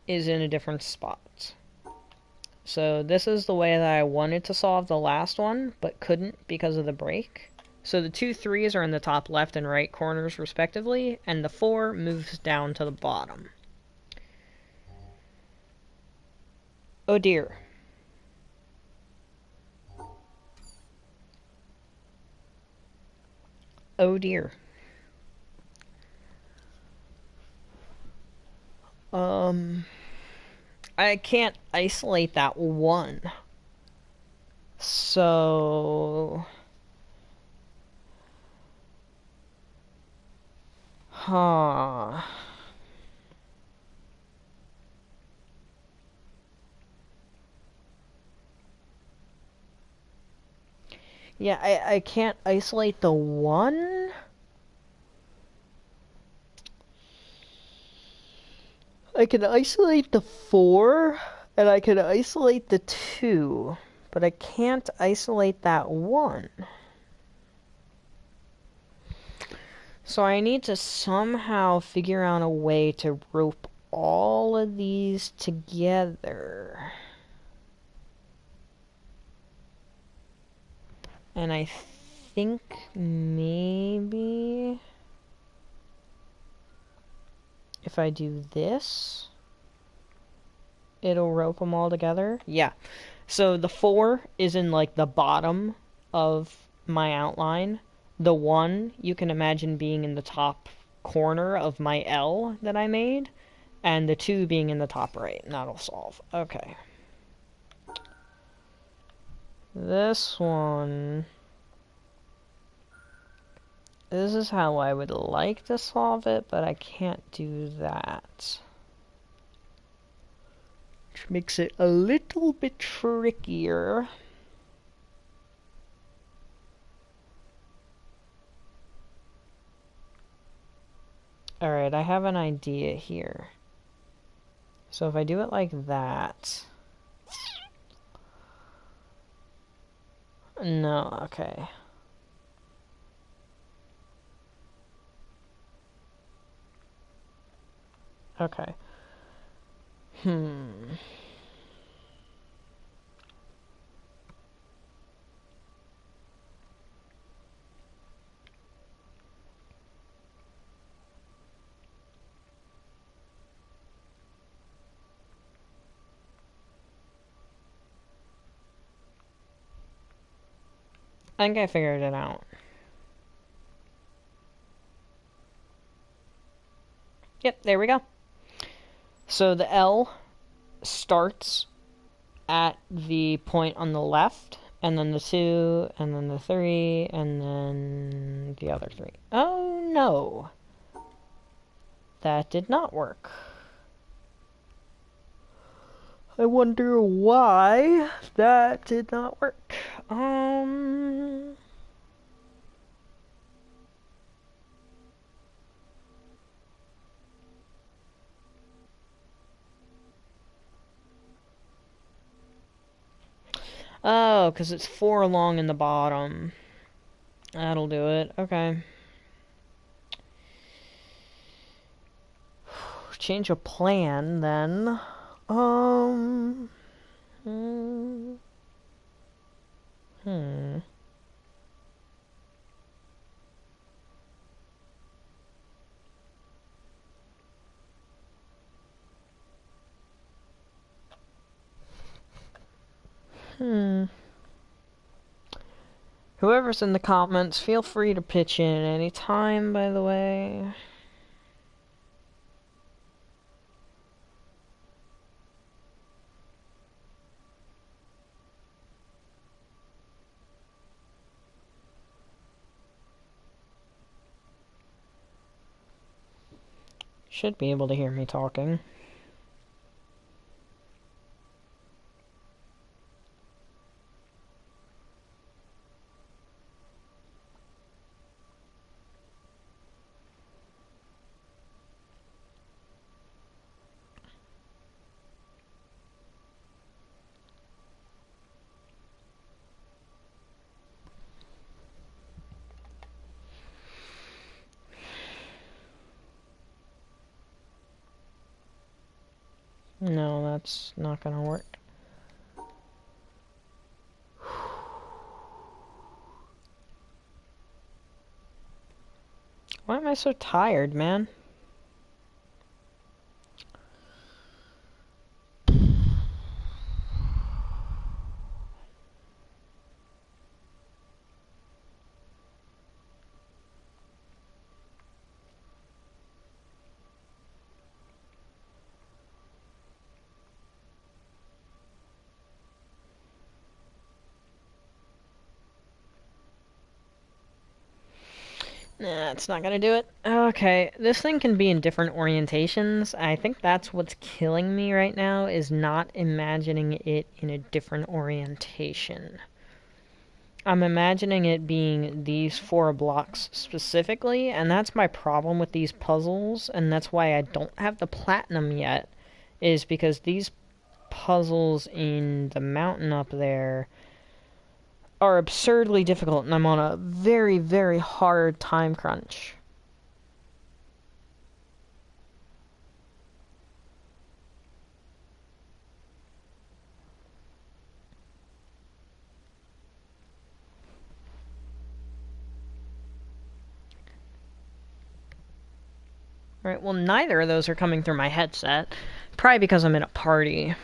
is in a different spot. So this is the way that I wanted to solve the last one, but couldn't because of the break. So the 2 3s are in the top left and right corners respectively, and the 4 moves down to the bottom. Oh dear. Oh dear. I can't isolate that one. So... Huh. Yeah, I can't isolate the one? I can isolate the 4, and I can isolate the 2, but I can't isolate that 1. So I need to somehow figure out a way to rope all of these together. And I think maybe if I do this, it'll rope them all together. Yeah. So the 4 is in like the bottom of my outline. The 1 you can imagine being in the top corner of my L that I made, and the 2 being in the top right, and that'll solve. Okay. This one... This is how I would like to solve it, but I can't do that. Which makes it a little bit trickier. Alright, I have an idea here. So if I do it like that... No, okay. Okay. I think I figured it out. Yep, there we go. So the L starts at the point on the left, and then the 2, and then the 3, and then the other 3. Oh no! That did not work. I wonder why that did not work. Oh, because it's 4 long in the bottom. That'll do it. Okay. Change of plan, then. Hmm. Whoever's in the comments, feel free to pitch in any time, by the way. Should be able to hear me talking. No, that's not gonna work. Why am I so tired, man? Nah, it's not gonna do it. Okay, this thing can be in different orientations. I think that's what's killing me right now, is not imagining it in a different orientation. I'm imagining it being these 4 blocks specifically, and that's my problem with these puzzles, and that's why I don't have the platinum yet, is because these puzzles in the mountain up there are absurdly difficult, and I'm on a very, very hard time crunch. Alright, well, neither of those are coming through my headset. Probably because I'm in a party.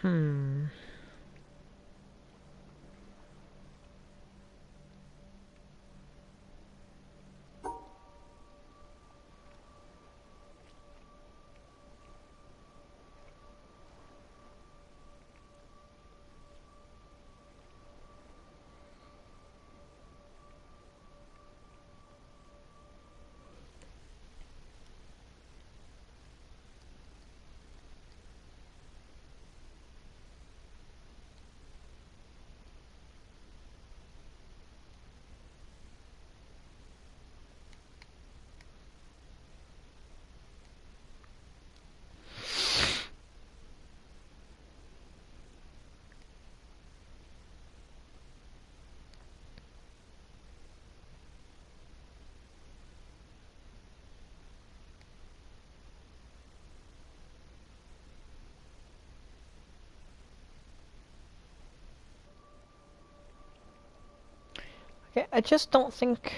Hmm. Okay, I just don't think...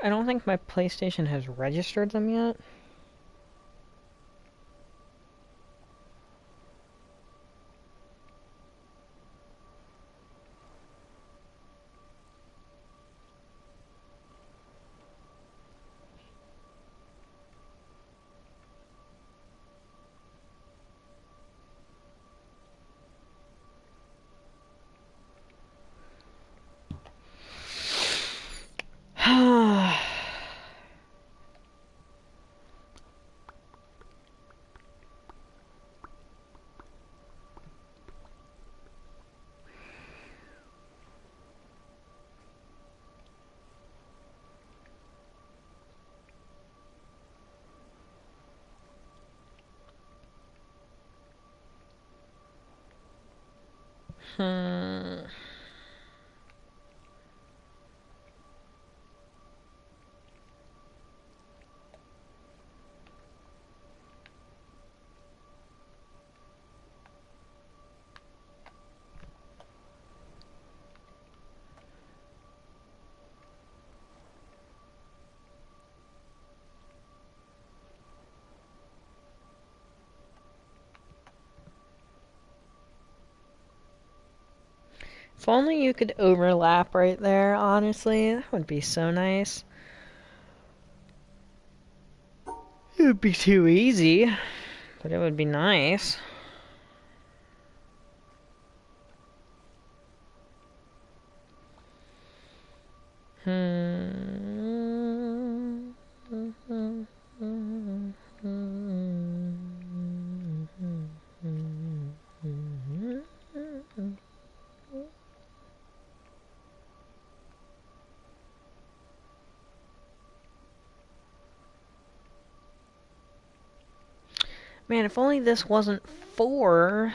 I don't think my PlayStation has registered them yet. Hmm. If only you could overlap right there, honestly. That would be so nice. It would be too easy, but it would be nice. Man, if only this wasn't 4.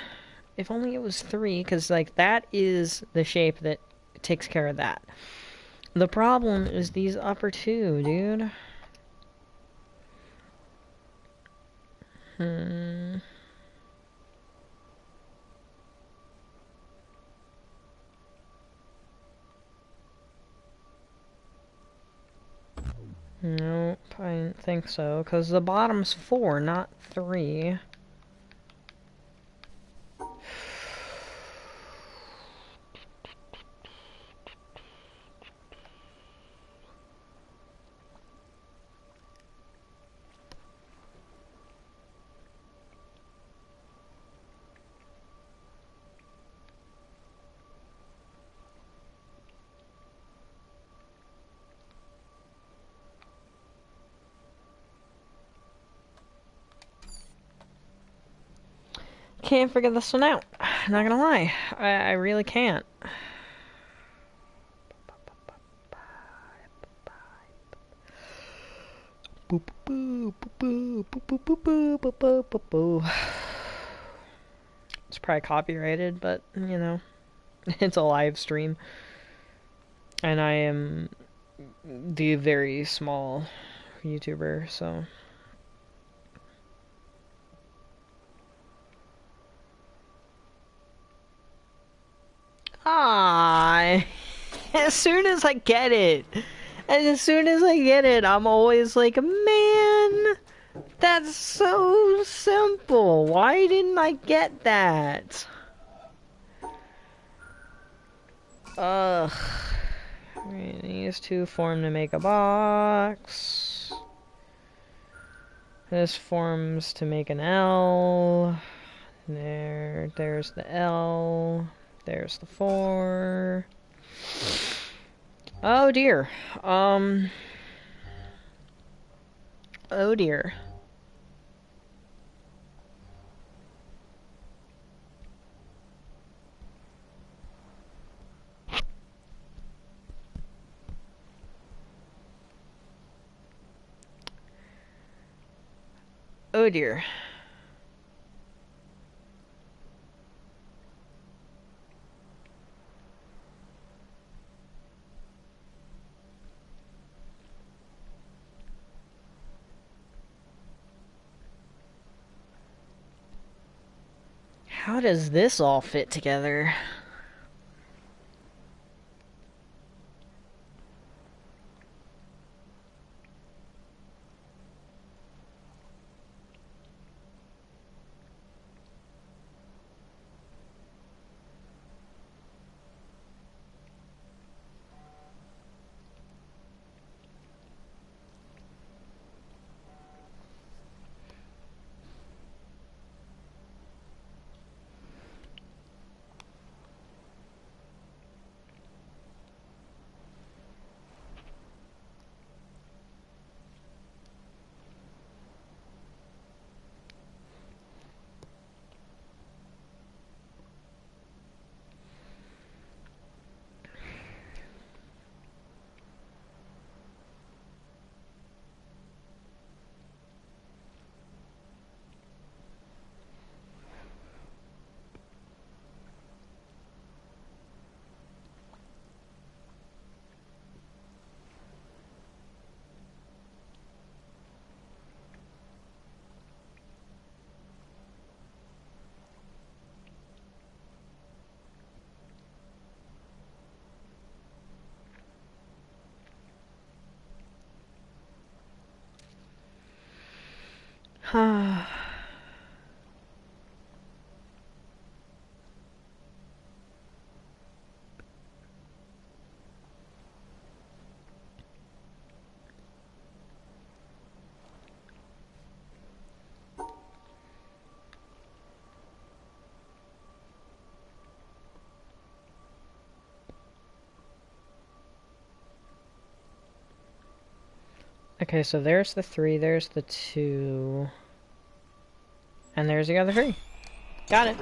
If only it was 3, because, like, that is the shape that takes care of that. The problem is these upper 2, dude. Nope, I didn't think so, because the bottom's 4, not 3. Can't figure this one out. Not gonna lie. I really can't. It's probably copyrighted, but, you know, it's a live stream. And I am the very small YouTuber, so... Ah, as soon as I get it, I'm always like, man, that's so simple. Why didn't I get that? Ugh. Right, these 2 form to make a box. This forms to make an L. There's the L. There's the 4. Oh dear. Oh dear. Oh dear. How does this all fit together? Okay, so there's the 3, there's the 2, and there's the other 3. Got it.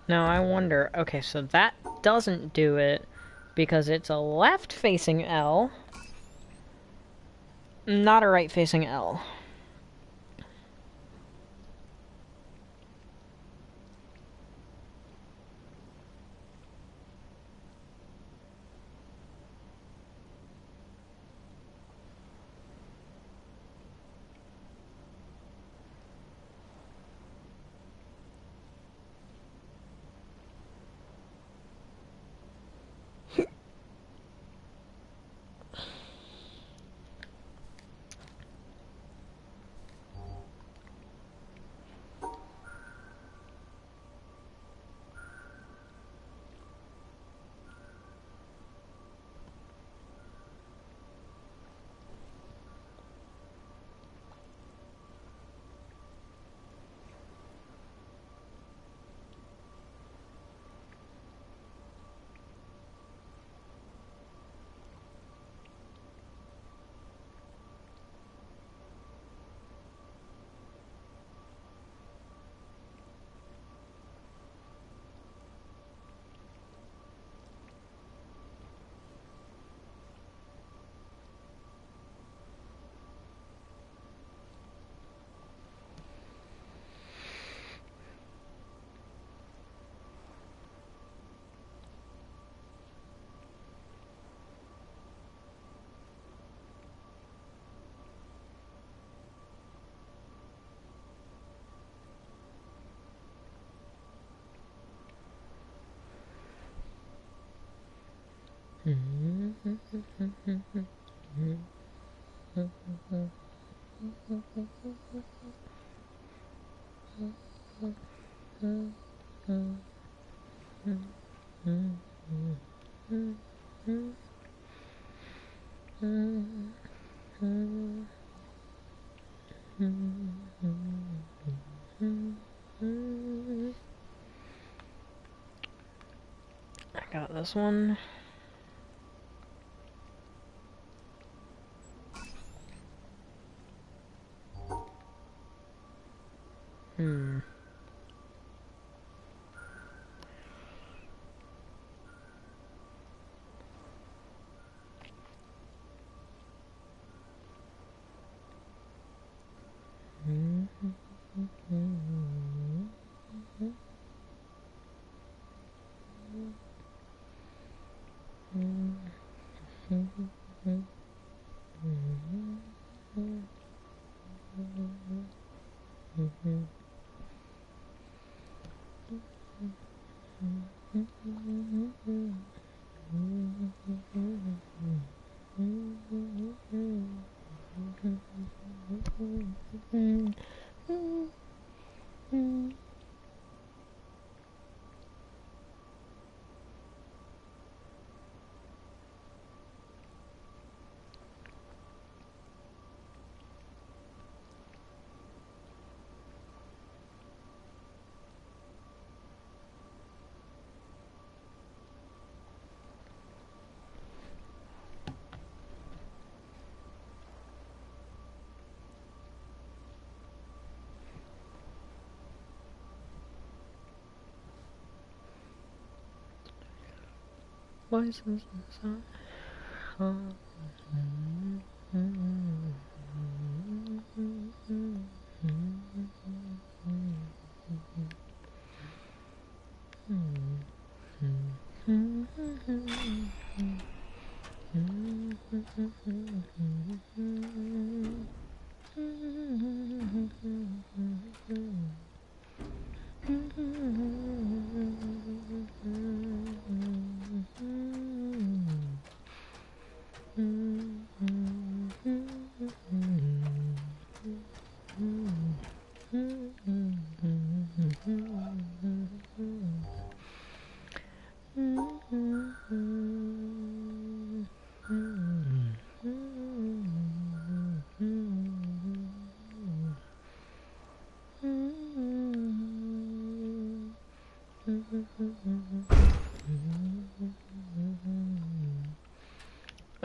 Now I wonder, okay, so that doesn't do it because it's a left-facing L, not a right-facing L. I got this one. Why is this inside?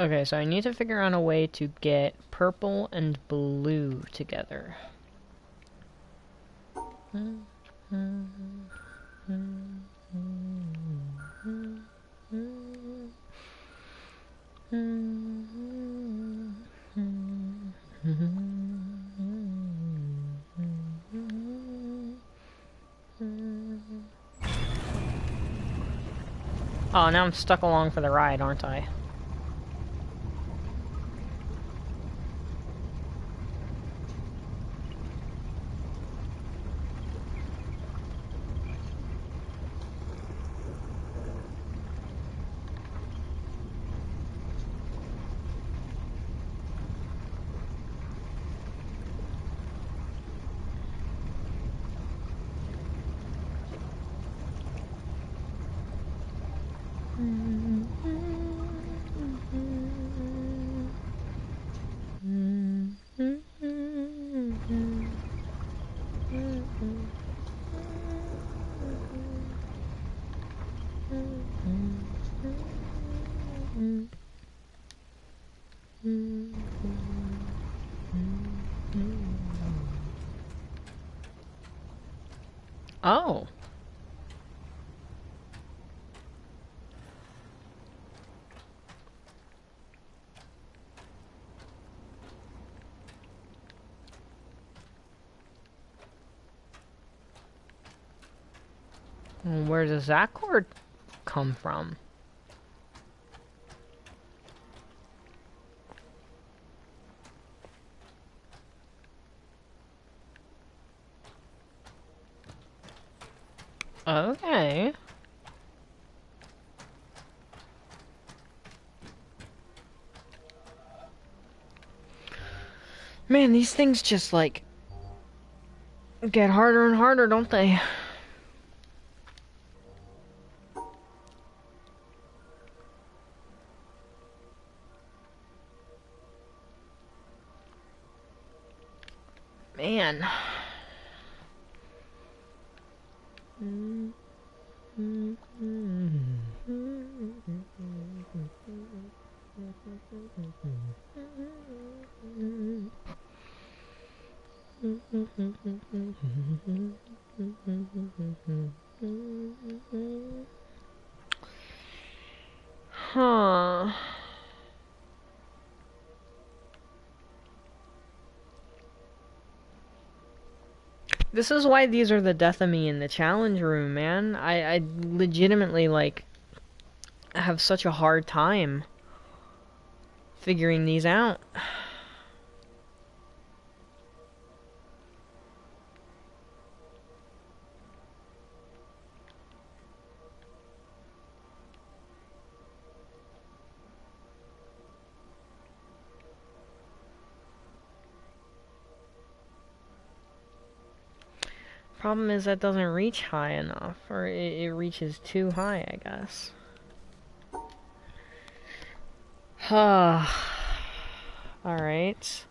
Okay, so I need to figure out a way to get purple and blue together. Oh, now I'm stuck along for the ride, aren't I? Oh. Where does that cord come from? Okay. Man, these things just, like, get harder and harder, don't they? Man. Huh. This is why these are the death of me in the challenge room, man. I legitimately, like, have such a hard time figuring these out. Problem is that doesn't reach high enough, or it reaches too high, I guess. Alright.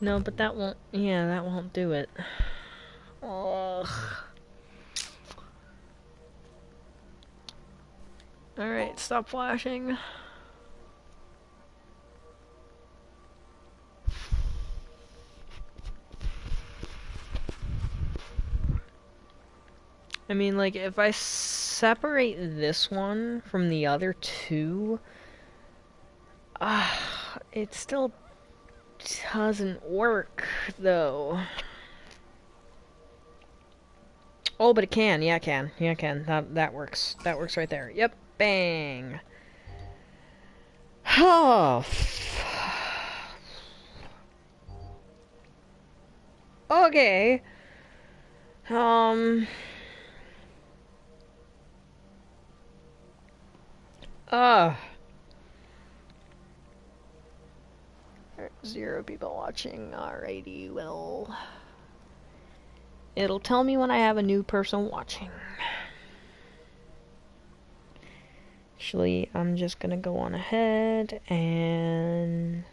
No, but that won't, yeah, that won't do it. Ugh. Alright, stop flashing. I mean, like, if I separate this one from the other two, it still doesn't work, though. Oh, but it can. Yeah, it can. Yeah, it can. That works. That works right there. Yep. Bang. Oh. Okay. Um. Uh. 0 people watching. Alrighty, well. It'll tell me when I have a new person watching. Actually, I'm just gonna go on ahead and